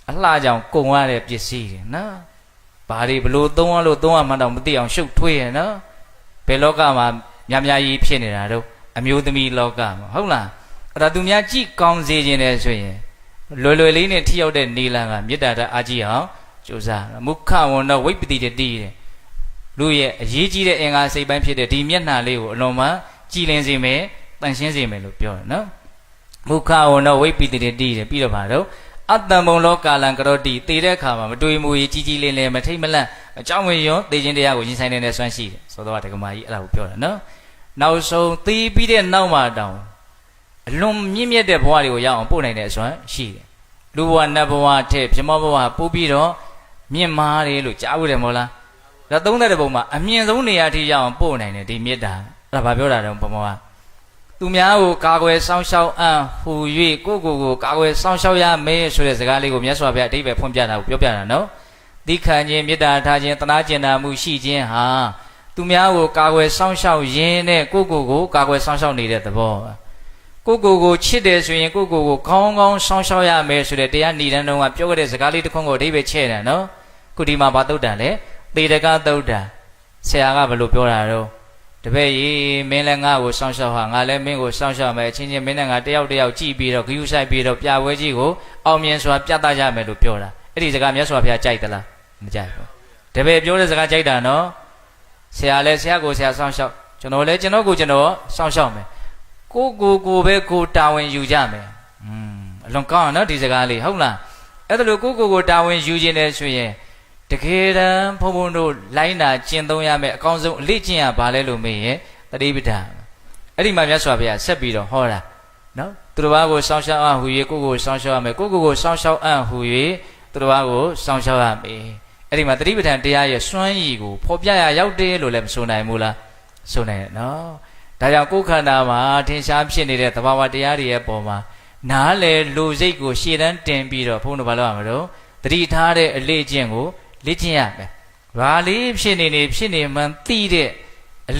့အလှကြောင့်ကုန်ရတဲ့ပစ္စည်းတွေနော်ဘာတွေဘလို့သုံးရလို့သုံးရမှတော့မသိအောင်ရှုပ်ထွေးရနော်ဘယ်လောကမှာများများကြီးဖြစ်နေတာတော့အမျိုးသမီးလောကမှာဟုတ်လားအဲ့ဒါသူများကြည့်ကောင်းစေခြင်းနဲ့ဆိုရင်လွယ်လွယ်လေးနဲ့ထိရောက်တဲ့နေလန်ကမေတ္တာဓာတ်အားကြီးအောင်ကြိုးစားမုခဝန္ဒဝိပ္ပတိတတိတဲ့လူရဲ့အရေးကြီးတဲ့အင်္ဂါစိတ်ပိုင်းဖြစ်တဲ့ဒီမျက်နှာလေးကိုအလွန်မှကြည်လင်စေမယ်တန်ရှင်းစေမယ်လို့ပြောတယ်နော်မုခဝန္ဒဝိပ္ပတိတတိတဲ့ပြီးတော့ပါတော့အတ္တမုံလောကာလံကရောတိတည်တဲ့အခါမှာမတွေးမူကြီးကြီးကြီးလင်းလင်းမထိတ်မလန့်အကြောင်းဝင်ရောသိခြင်းတရားကိုရင်ဆိုင်နေတဲ့ဆွမ်းရှိတယ်ဆိုတော့ဒကမာကြီးအဲ့ဒါကိုပြောတာနော်နောက်ဆုံးသိပြီးတဲ့နောက်မှာတောင်အလွန်မြင့်မြတ်တဲ့ဘဝတွေကိုရအောင်ပို့နိုင်တဲ့အစွမ်းရှိတယ်လူဘဝနတ်ဘဝထက်ပြမောဘဝပို့ပြီးတော့မြင့်မားတယ်လို့ကြားဘူးတယ်မဟုတ်လားဒါသုံးတဲ့ပုံမှာအမြင့်ဆုံးနေရာထိရအောင်ပို့နိုင်တယ်ဒီမေတ္တာအဲ့ဒါဘာပြောတာတော့ဘမောကသူများကိုကာကွယ်စောင့်ရှောက်အံ့ဟူ၍ကိုကာကွယ်စောင့်ရှောက်ရမယ်ဆိုတဲ့စကားလေးကိုမြတ်စွာဘုရားအဓိပ္ပာယ်ဖွင့်ပြတာကိုပြောပြတာနော်သီခံခြင်းမေတ္တာထားခြင်းတနာကျင်နာမှုရှိခြင်းဟာသူများကိုကာကွယ်စောင့်ရှောက်ရင်းနဲ့ကိုကာကွယ်စောင့်ရှောက်နေတဲ့သဘောကိုချစ်တယ်ဆိုရင်ကိုကောင်းကောင်းစောင့်ရှောက်ရမယ်ဆိုတဲ့တရားဏိဒန်းတော်ကပြောခဲ့တဲ့စကားလေးတစ်ခွန်းကိုအဓိပ္ပာယ်ချဲ့တာနော်ခုဒီမှာဗာသုတ်တံလေသေတကသုတ်တံဆရာကဘယ်လိုပြောတာတော့တပည့်ကြီးမင်းလည်းငါ့ကိုစောင့်ရှောက်ဟာငါလည်းမင်းကိုစောင့်ရှောက်မယ်အချင်းချင်းမင်းနဲ့ငါတယောက်ကြည့်ပြီးတော့ဂယုဆိုင်ပြီးတော့ပြပွဲကြီးကိုအောင်မြင်စွာပြသကြမယ်လို့ပြောတာအဲ့ဒီစကားမြတ်စွာဘုရားကြိုက်သလားမကြိုက်ဘူးတပည့်ပြောတဲ့စကားကြိုက်တာနော်ဆရာလည်းဆရာကိုဆရာစောင့်ရှောက်ကျွန်တော်လည်းကျွန်တော်စောင့်ရှောက်မယ်ကိုပဲကိုတာဝန်ယူကြမယ်အလွန်ကောင်းနော်ဒီစကားလေးဟုတ်လားအဲ့ဒါလို့ကိုတာဝန်ယူခြင်းနဲ့ဆိုရင်တကယ်တမ်းဘုံတို့လိုင်းတာကျင့်သုံးရမယ်အကောင်းဆုံးအလေးကျင့်ရပါလဲလို့မေးရင်တတိပဋ္ဌာန်အဲ့ဒီမှာမြတ်စွာဘုရားဆက်ပြီးတော့ဟောတာနော်သူတစ်ပါးကိုစောင့်ရှောက်အံ့ဟူ၍ကိုစောင့်ရှောက်ရမယ်ကိုစောင့်ရှောက်အံ့ဟူ၍သူတစ်ပါးကိုစောင့်ရှောက်ရမယ်အဲ့ဒီမှာတတိပဋ္ဌာန်တရားရဲ့စွမ်းရည်ကိုဖော်ပြရရောက်တယ်လို့လည်းမဆိုနိုင်ဘူးလားဆိုနိုင်တယ်နော်ဒါကြောင့်ကိုယ်ခန္ဓာမှာထင်ရှားဖြစ်နေတဲ့သဘာဝတရားတွေရဲ့ပုံမှာနားလေလူစိတ်ကိုရှေ့တန်းတင်ပြီးတော့ဘုန်းတော်ဘာလို့ရမလို့တတိထားတဲ့အလေးကျင့်ကိုလေ့ကျင့်ရမယ်။ဘာလေးဖြစ်နေမှန်သိတဲ့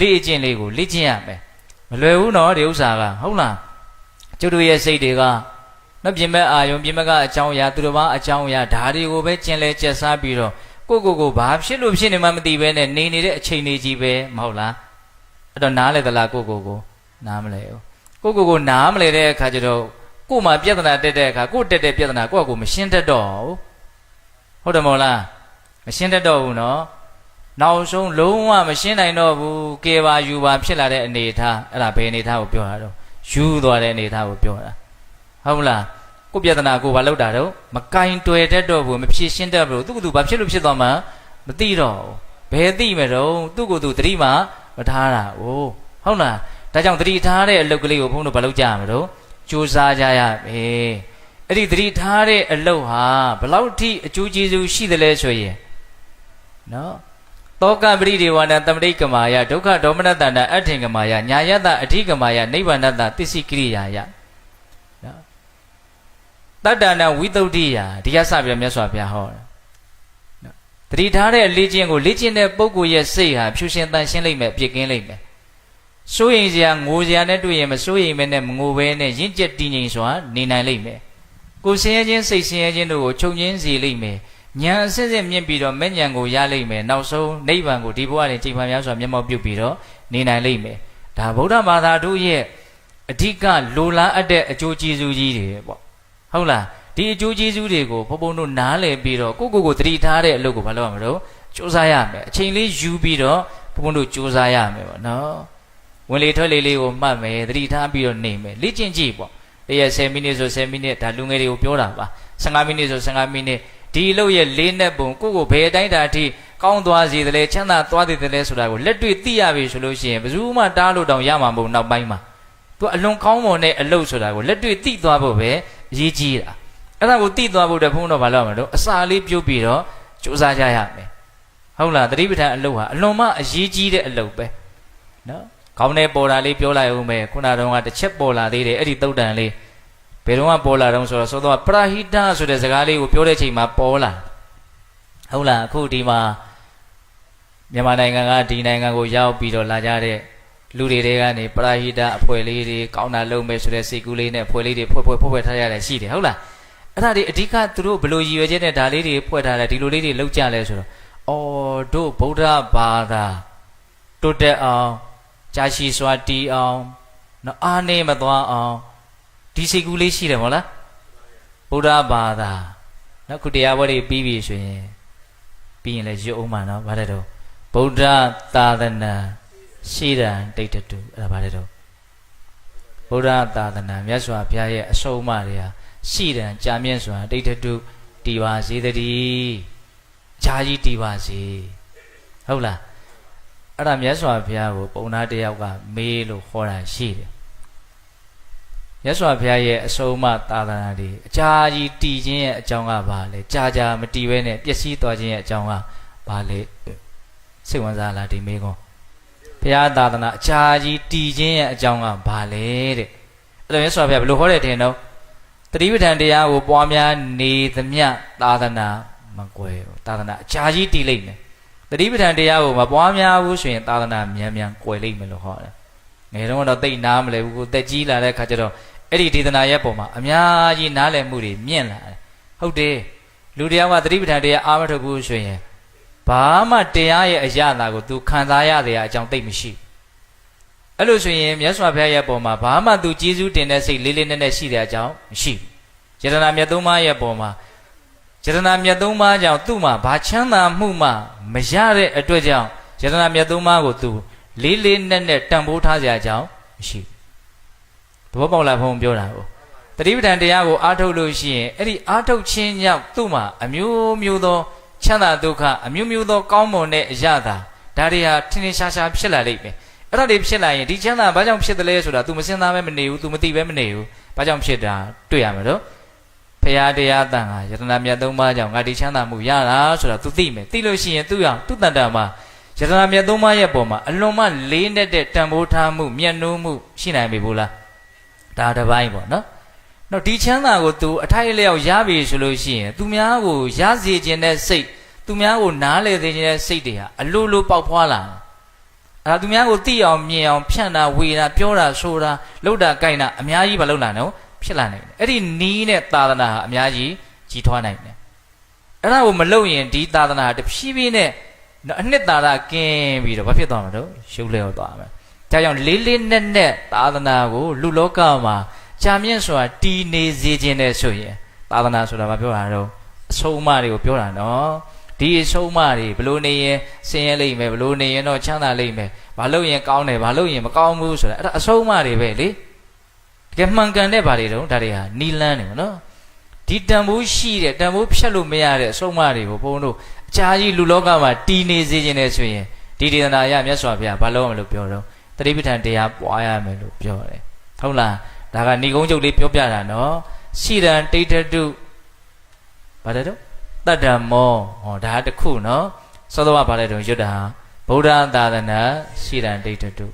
အလေးအကျင့်လေးကိုလေ့ကျင့်ရမယ်။မလွယ်ဘူးနော်ဒီဥစ္စာကဟုတ်လား။ကျုပ်တို့ရဲ့စိတ်တွေကနှပြင်မဲ့အာယုံပြင်မဲ့ကအကြောင်းအရာသူတစ်ပါးအကြောင်းအရာဒါတွေကိုပဲကျင်လဲကျက်စားပြီးတော့ကိုဘာဖြစ်လို့ဖြစ်နေမှမသိပဲနဲ့နေနေတဲ့အချိန်လေးကြီးပဲမဟုတ်လား။အဲ့တော့နားလေသလားကိုနားမလဲဘူး။ကိုနားမလဲတဲ့အခါကျတော့ကို့မှာပြဿနာတက်တဲ့အခါကို့တက်တဲ့ပြဿနာကိုမရှင်းတတ်တော့ဘူး။ဟုတ်တယ်မဟုတ်လား။မရှင်းတတ်တော့ဘူးနော်နောက်ဆုံးလုံးဝမရှင်းနိုင်တော့ဘူးကေပါယူပါဖြစ်လာတဲ့အနေအထားအဲ့ဒါဘယ်အနေအထားကိုပြောတာတော့ယူသွားတဲ့အနေအထားကိုပြောတာဟုတ်လားကိုပြဿနာကိုဘာလုပ်တာတော့မကင်တွယ်တတ်တော့ဘူးမဖြစ်ရှင်းတတ်ဘူးသူဘာဖြစ်လို့ဖြစ်သွားမှမသိတော့ဘယ်သိမတော့သူ့ကိုယ်သူသတိမှမထားတာဟုတ်လားဒါကြောင့်သတိထားတဲ့အလုပ်ကလေးကိုဘုန်းတို့ဘာလုပ်ကြရမလို့ကြိုးစားကြရမယ်အဲ့ဒီသတိထားတဲ့အလုပ်ဟာဘယ်လောက်ထိအကျိုးကျေးဇူးရှိသလဲဆိုရင်နော်တောကပရိဒေဝနာတမတိကမာယဒုက္ခဒေါမနတန္တအဋ္ဌင်ကမာယညာယတအဓိကမာယနိဗ္ဗာန်တသစ္စိကိရိယာယနော်တတ္တနာဝိသုဒ္ဓိယာဒီကစပြမြတ်စွာဘုရားဟောတယ်နော်တတိထားတဲ့အလေးချင်းကိုလေ့ကျင့်တဲ့ပုဂ္ဂိုလ်ရဲ့စိတ်ဟာဖြူရှင်တန်ရှင်းလိမ့်မယ်ပြည့်ကင်းလိမ့်မယ်စိုးရိမ်စရာငိုစရာနဲ့တွေ့ရင်မစိုးရိမ်မဲနဲ့မငိုဘဲနဲ့ရင့်ကျက်တည်ငြိမ်စွာနေနိုင်လိမ့်မယ်ကိုယ်ဆင်းရဲခြင်းစိတ်ဆင်းရဲခြင်းတို့ကိုချုပ်ငြင်းစေလိမ့်မယ်ဉာဏ်အစစ်စစ်မြင့်ပြီးတော့မဲ့ဉာဏ်ကိုရလိမ့်မယ်နောက်ဆုံးနိဗ္ဗာန်ကိုဒီဘဝနဲ့ချိန်မှန်များစွာမျက်မှောက်ပြုပြီးတော့နေနိုင်လိမ့်မယ်ဒါဗုဒ္ဓဘာသာတို့ရဲ့အဓိကလိုလားအပ်တဲ့အကျိုးကျေးဇူးကြီးတွေပေါ့ဟုတ်လားဒီအကျိုးကျေးဇူးတွေကိုဘုံဘုံတို့နားလည်ပြီးတော့ကိုသတိထားတဲ့အလုပ်ကိုဘာလုပ်ရမလို့စူးစမ်းရမယ်အချိန်လေးယူပြီးတော့ဘုံဘုံတို့စူးစမ်းရမယ်ပေါ့နော်ဝင်လေထွက်လေလေးကိုမှတ်မယ်သတိထားပြီးတော့နေမယ်လေ့ကျင့်ကြည့်ပေါ့ တရက်10မိနစ်ဆို10မိနစ်ဒါလူငယ်တွေကိုပြောတာပါ15မိနစ်ဆို15မိနစ်ဒီအလုပ်ရဲ့လေးနဲ့ပုံကိုဘယ်တိုင်းတာအထိကောင်းသွားစေတယ်လဲချမ်းသာသွားတယ်လဲဆိုတာကိုလက်တွေ့သိရပြီဆိုလို့ရှိရင်ဘယ်သူမှတားလို့တောင်ရမှာမဟုတ်နောက်ပိုင်းမှာသူအလွန်ကောင်းမွန်တဲ့အလုပ်ဆိုတာကိုလက်တွေ့သိသွားဖို့ပဲအရေးကြီးတာအဲ့ဒါကိုသိသွားဖို့တဘုန်းတော်ဘာလို့ရမလို့အစာလေးပြုတ်ပြီးတော့စူးစမ်းကြရမယ်ဟုတ်လားသတိပဋ္ဌာန်အလုပ်ဟာအလွန်မှအရေးကြီးတဲ့အလုပ်ပဲနော်ခေါင်းထဲပေါ်လာလေးပြောလိုက်ဦးမယ်ခုနတုန်းကတစ်ချက်ပေါ်လာသေးတယ်အဲ့ဒီသုတ်တန်လေးဘယ်တော့မှပေါ်လာတော့ဆိုတော့သောပရာဟိတဆိုတဲ့စကားလေးကိုပြောတဲ့ချိန်မှာပေါ်လာဟုတ်လားအခုဒီမှာမြန်မာနိုင်ငံကဒီနိုင်ငံကိုရောက်ပြီးတော့လာကြတဲ့လူတွေကနေပရာဟိတအဖွဲ့လေးတွေကောင်းတာလုပ်မယ်ဆိုတဲ့စိတ်ကူးလေးနဲ့အဖွဲ့လေးတွေဖွဲ့ထားရတယ်ရှိတယ်ဟုတ်လားအဲ့ဒါတွေအဓိကသူတို့ဘယ်လိုရည်ရွယ်ချက်နဲ့ဒါလေးတွေဖွဲ့ထားတယ်ဒီလိုလေးတွေလုပ်ကြလဲဆိုတော့အော်တို့ဗုဒ္ဓဘာသာတိုးတက်အောင်ကြာရှည်စွာတည်အောင်နော်အားနေမသွားအောင်ဒီစိတ်ကူးလေးရှိတယ်မဟုတ်လားဗုဒ္ဓဘာသာနော်ခုတရားပွဲတွေပြီးပြီဆိုရင်လည်းရွတ်အောင်မှာနော်ဗါတဲ့တော့ဗုဒ္ဓသာသနာရှိရန်တိတ်တူအဲ့ဒါဗါတဲ့တော့ဗုဒ္ဓသာသနာမြတ်စွာဘုရားရဲ့အဆုံးအမတွေဟာရှိရန်ကြာမြင့်စွာတိတ်တူတည်ပါစေတည်းဂျာကြီးတည်ပါစေဟုတ်လားအဲ့ဒါမြတ်စွာဘုရားကိုပုံနာတယောက်ကမေးလို့ခေါ်တာရှိတယ်မြတ်စွာဘုရားရဲ့အဆုံးအမသာသနာတွေအကြာကြီးတည်ခြင်းရဲ့အကြောင်းကဘာလဲကြာမတည်ဘဲနဲ့ပျက်စီးသွားခြင်းရဲ့အကြောင်းကဘာလဲစိတ်ဝင်စားလားဒီမေးခွန်းဘုရားသာသနာအကြာကြီးတည်ခြင်းရဲ့အကြောင်းကဘာလဲတဲ့အဲ့ဒါမြတ်စွာဘုရားဘယ်လိုဟောတယ်ထင်တော့တတိပဋ္ဌာန်တရားကိုပွားများနေသမျှသာသနာမကွယ်ဘူးသာသနာအကြာကြီးတည်လိမ့်မယ်တတိပဋ္ဌာန်တရားကိုမပွားများဘူးဆိုရင်သာသနာမြန်ကွယ်လိမ့်မယ်လို့ဟောတယ်ငယ်တော့သိနားမလဲဘူးကိုတက်ကြီးလာတဲ့ခါကျတော့အဲ့ဒီဒေသနာရဲ့ပုံမှာအများကြီးနားလည်မှုတွေမြင့်လာတယ်ဟုတ်တယ်လူတရားကသတိပဋ္ဌာန်တရားအားမထုတ်ဘူးဆိုရင်ဘာမှတရားရဲ့အရာသာကို तू ခံစားရတဲ့အကြောင်းသိမရှိအဲ့လိုဆိုရင်မြတ်စွာဘုရားရဲ့ပုံမှာဘာမှ तू ကျေးဇူးတင်တဲ့စိတ်လေးလေးနက်နက်ရှိတဲ့အကြောင်းမရှိဘူးယတနာမြတ်သုံးပါးရဲ့ပုံမှာယတနာမြတ်သုံးပါးကြောင့်သူ့မှာဘာချမ်းသာမှုမှမရတဲ့အတွက်ကြောင့်ယတနာမြတ်သုံးပါးကို तू လေးလေးနက်နက်တန်ဖိုးထားစရာအကြောင်းမရှိဘူးသဘောပေါက်လားဘုံပြောတာကိုတတိပဋ္ဌာန်တရားကိုအားထုတ်လို့ရှိရင်အဲ့ဒီအားထုတ်ခြင်းကြောင့်သူ့မှာအမျိုးမျိုးသောချမ်းသာဒုက္ခအမျိုးမျိုးသောကောင်းမွန်တဲ့အရာဒါတွေဟာထင်ထင်ရှားရှားဖြစ်လာလိမ့်မယ်အဲ့ဒါတွေဖြစ်လာရင်ဒီချမ်းသာဘာကြောင့်ဖြစ်တယ်လဲဆိုတာ तू မစင်သားပဲမနေဘူး तू မသိပဲမနေဘူးဘာကြောင့်ဖြစ်တာတွေ့ရမှာတော့ဖရာတရားတန်ဟာယတနာမြတ်သုံးပါးကြောင့်ငါဒီချမ်းသာမှုရတာဆိုတာ तू သိမယ်သိလို့ရှိရင်သူ့အောင်သူ့တန်တာမှာယတနာမြတ်သုံးပါးရဲ့ပုံမှာအလွန်မှလေးနဲ့တဲ့တန်ဖိုးထားမှုမြတ်နိုးမှုရှိနိုင်ပြီဘူးလားဒါတစ်ပိုင်းပေါ့နော်။ဒီချမ်းသာကို तू အထိုက်အလျောက်ရပြီဆိုလို့ရှိရင်သူများကိုရစေခြင်းတဲ့စိတ်သူများကိုနားလေစေခြင်းတဲ့စိတ်တွေဟာအလိုလိုပေါက်ဖွာလာ။အဲ့ဒါသူများကိုသိအောင်မြင်အောင်ဖြန့်တာဝေတာပြောတာဆိုတာလှုပ်တာကြိုက်တာအများကြီးမလုပ်လာနော်ဖြစ်လာနိုင်တယ်။အဲ့ဒီနီးနဲ့သာသနာဟာအများကြီးကြီးထွားနိုင်တယ်။အဲ့ဒါကိုမလုပ်ရင်ဒီသာသနာတဖြည်းဖြည်းနဲ့အနှစ်သာရကင်းပြီးတော့ဘာဖြစ်သွားမှာတော့ရှုပ်လျော့သွားမယ်။ဒါကြောင့်လေးလေးနက်နက်သာသနာကိုလူလောကမှာကြာမြင့်စွာတည်နေစေခြင်းနဲ့ဆိုရင်သာသနာဆိုတာဘာပြောတာတော့အဆုံးအမတွေကိုပြောတာနော်ဒီအဆုံးအမတွေဘလို့နေရင်ဆင်းရဲလိမ့်မယ်ဘလို့နေရင်တော့ချမ်းသာလိမ့်မယ်ဘာလို့ရင်ကောင်းတယ်ဘာလို့ရင်မကောင်းဘူးဆိုတာအဲ့ဒါအဆုံးအမတွေပဲလေတကယ်မှန်ကန်တဲ့ဘာတွေတုံးဒါတွေဟာနီလန်းတယ်နော်ဒီတန်ဖိုးရှိတဲ့တန်ဖိုးဖြတ်လို့မရတဲ့အဆုံးအမတွေကိုဘုန်းတို့အကြာကြီးလူလောကမှာတည်နေစေခြင်းနဲ့ဆိုရင်ဒီဒေသနာရမြတ်စွာဘုရားဘာလို့မလို့ပြောတော့တတိပဋ္ဌာန်တရားပွားရမယ်လို့ပြောတယ်ဟုတ်လားဒါကဏီကုန်းချုပ်လေးပြောပြတာနော်ရှိရန်တိဋ္ဌတုဘာလဲတော့တတ္တမောဟောဒါတခုနော်စောစောကဘာလဲတော့ရွတ်တာဗုဒ္ဓသာသနာရှိရန်တိဋ္ဌတု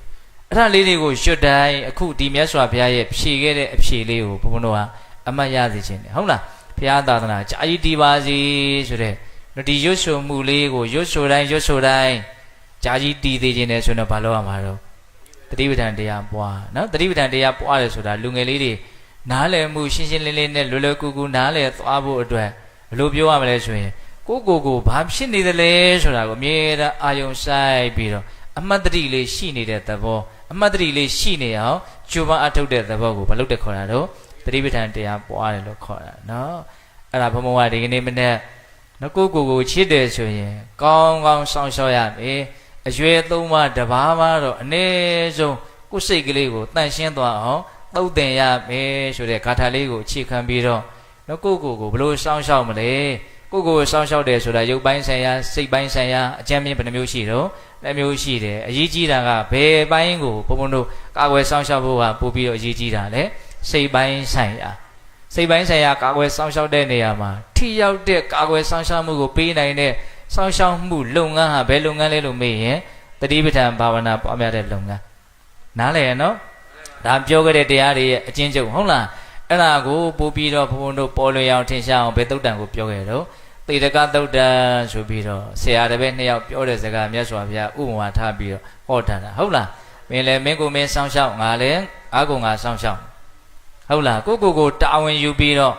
အဲ့ဒါလေးတွေကိုရွတ်တိုင်းအခုဒီမြတ်စွာဘုရားရဲ့ဖြေခဲ့တဲ့အဖြေလေးကိုဘုန်းဘုန်းတို့ကအမှတ်ရစေခြင်းတယ်ဟုတ်လားဘုရားသာသနာကြာကြီးတည်ပါစေဆိုတဲ့ဒီရွတ်ဆိုမှုလေးကိုရွတ်ဆိုတိုင်းကြာကြီးတည်သေးခြင်းနဲ့ဆိုတော့ဘာလို့ရမှာတော့တတိပဋ္ဌာန်တရားပွားနော်တတိပဋ္ဌာန်တရားပွားတယ်ဆိုတာလူငယ်လေးတွေနားလည်မှုရှင်းရှင်းလင်းလင်းနဲ့လွယ်လွယ်ကူကူနားလည်သွားဖို့အတွက်ဘယ်လိုပြောရမလဲဆိုရင်ကိုဘာဖြစ်နေသလဲဆိုတာကိုအမြဲတမ်းအာယုံဆိုင်ပြီးတော့အမှတ်တတိလေးရှိနေတဲ့သဘောအမှတ်တတိလေးရှိနေအောင်ကြိုးပမ်းအထုတ်တဲ့သဘောကိုဘာလို့တက်ခေါ်တာတော့တတိပဋ္ဌာန်တရားပွားတယ်လို့ခေါ်တာနော်အဲ့ဒါဘုံဘုံကဒီကနေ့မနေ့နော်ကိုချစ်တယ်ဆိုရင်ကောင်းကောင်းစောင့်ရှောက်ရမယ်အရွယ်သုံးပါးတပါးပါတော့အနည်းဆုံးကိုယ်စိတ်ကလေးကိုတန့်ရှင်းသွားအောင် သုတ်တင်ရမယ်ဆိုတဲ့ဂါထာလေးကိုအခြေခံပြီးတော့နော်ကိုဘလို့စောင်းရှောက်မလဲကိုစောင်းရှောက်တယ်ဆိုတာရုပ်ပိုင်းဆိုင်ရာစိတ်ပိုင်းဆိုင်ရာအကျဉ်းပြဘယ်နှမျိုးရှိတော့တစ်မျိုးရှိတယ်အရေးကြီးတာကဘယ်ပိုင်းကိုဘုံဘုံတို့ကာကွယ်စောင်းရှောက်ဖို့ကပို့ပြီးတော့အရေးကြီးတာလေစိတ်ပိုင်းဆိုင်ရာကာကွယ်စောင့်ရှောက်တဲ့နေရာမှာထိရောက်တဲ့ကာကွယ်စောင့်ရှောက်မှုကိုပေးနိုင်တဲ့စောင့်ရှောက်မှုလုပ်ငန်းဟာဘယ်လုပ်ငန်းလဲလို့မေးရင်တတိပဋ္ဌာန်ဘာဝနာပွားများတဲ့လုပ်ငန်းနားလည်ရနော်ဒါပြောခဲ့တဲ့တရားတွေရဲ့အကျဉ်းချုပ်ဟုတ်လားအဲ့ဒါကိုပို့ပြီးတော့ဘုံဘုံတို့ပေါ်လွင်အောင်ထင်ရှားအောင်ဘယ်သုတ်တန်ကိုပြောခဲ့တော့သေတကသုတ်တန်ဆိုပြီးတော့ဆရာတပည့်နှစ်ယောက်ပြောတဲ့စကားမြတ်စွာဘုရားဥပမာထားပြီးတော့ဟောထားတာဟုတ်လားမင်းလည်းမင်းကိုမင်းစောင့်ရှောက်ငါလည်းအားကိုငါစောင့်ရှောက်ဟုတ်လားကိုတာဝန်ယူပြီးတော့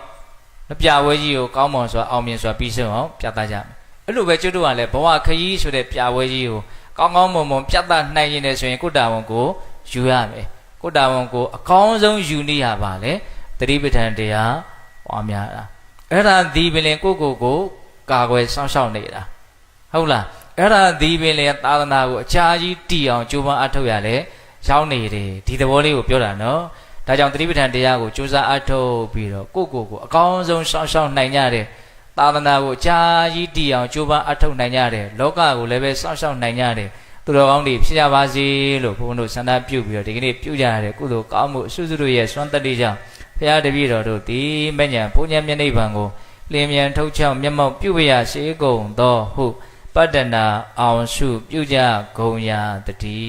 ပြပွဲကြီးကိုကောင်းမွန်စွာအောင်မြင်စွာပြီးဆုံးအောင်ပြသကြမယ်အဲ့လိုပဲကျွတ်တို့ကလည်းဘဝခရီးဆိုတဲ့ပြပွဲကြီးကိုကောင်းကောင်းမွန်မွန်ပြသနိုင်ရင်လည်းဆိုရင်ကိုတာဝန်ကိုယူရမယ်ကိုတာဝန်ကိုအကောင်းဆုံးယူနေရပါလေတတိပဋ္ဌာန်တရားပွားများတာအဲ့ဒါဒီပင်လင်ကိုကာကွယ်စောင့်ရှောက်နေတာဟုတ်လားအဲ့ဒါဒီပင်လင်သာသနာကိုအခြားကြီးတည်အောင်ကြိုးပမ်းအထောက်ရလဲရောက်နေတယ်ဒီသဘောလေးကိုပြောတာနော်ဒါကြောင့်တတိပဋ္ဌာန်တရားကိုကြိုးစားအထောက်ပြီးတော့ကိုအကောင်းဆုံးစောင့်ရှောက်နိုင်ကြတဲ့သာသနာကိုအခြားကြီးတည်အောင်ကြိုးပမ်းအထောက်နိုင်ကြတဲ့လောကကိုလည်းပဲစောင့်ရှောက်နိုင်ကြတဲ့သူတော်ကောင်းတွေဖြစ်ကြပါစေလို့ဘုန်းတို့ဆန္ဒပြုပြီးတော့ဒီကနေ့ပြုကြရတဲ့ကုသိုလ်ကောင်းမှုအစွတ်စွတ်တို့ရဲ့စွမ်းတတ္တိကြောင့်ဘုရားတပည့်တော်တို့ဒီမဉ္ဇဉ်ဘုန်းဉ္ဇဉ်မျက်နှိပ်ပံကိုလင်းမြန်ထုတ်ချောင်းမျက်မှောက်ပြုဝရရှိကုန်သောဟုပတ္တနာအောင်စုပြုကြဂုံရာတတိ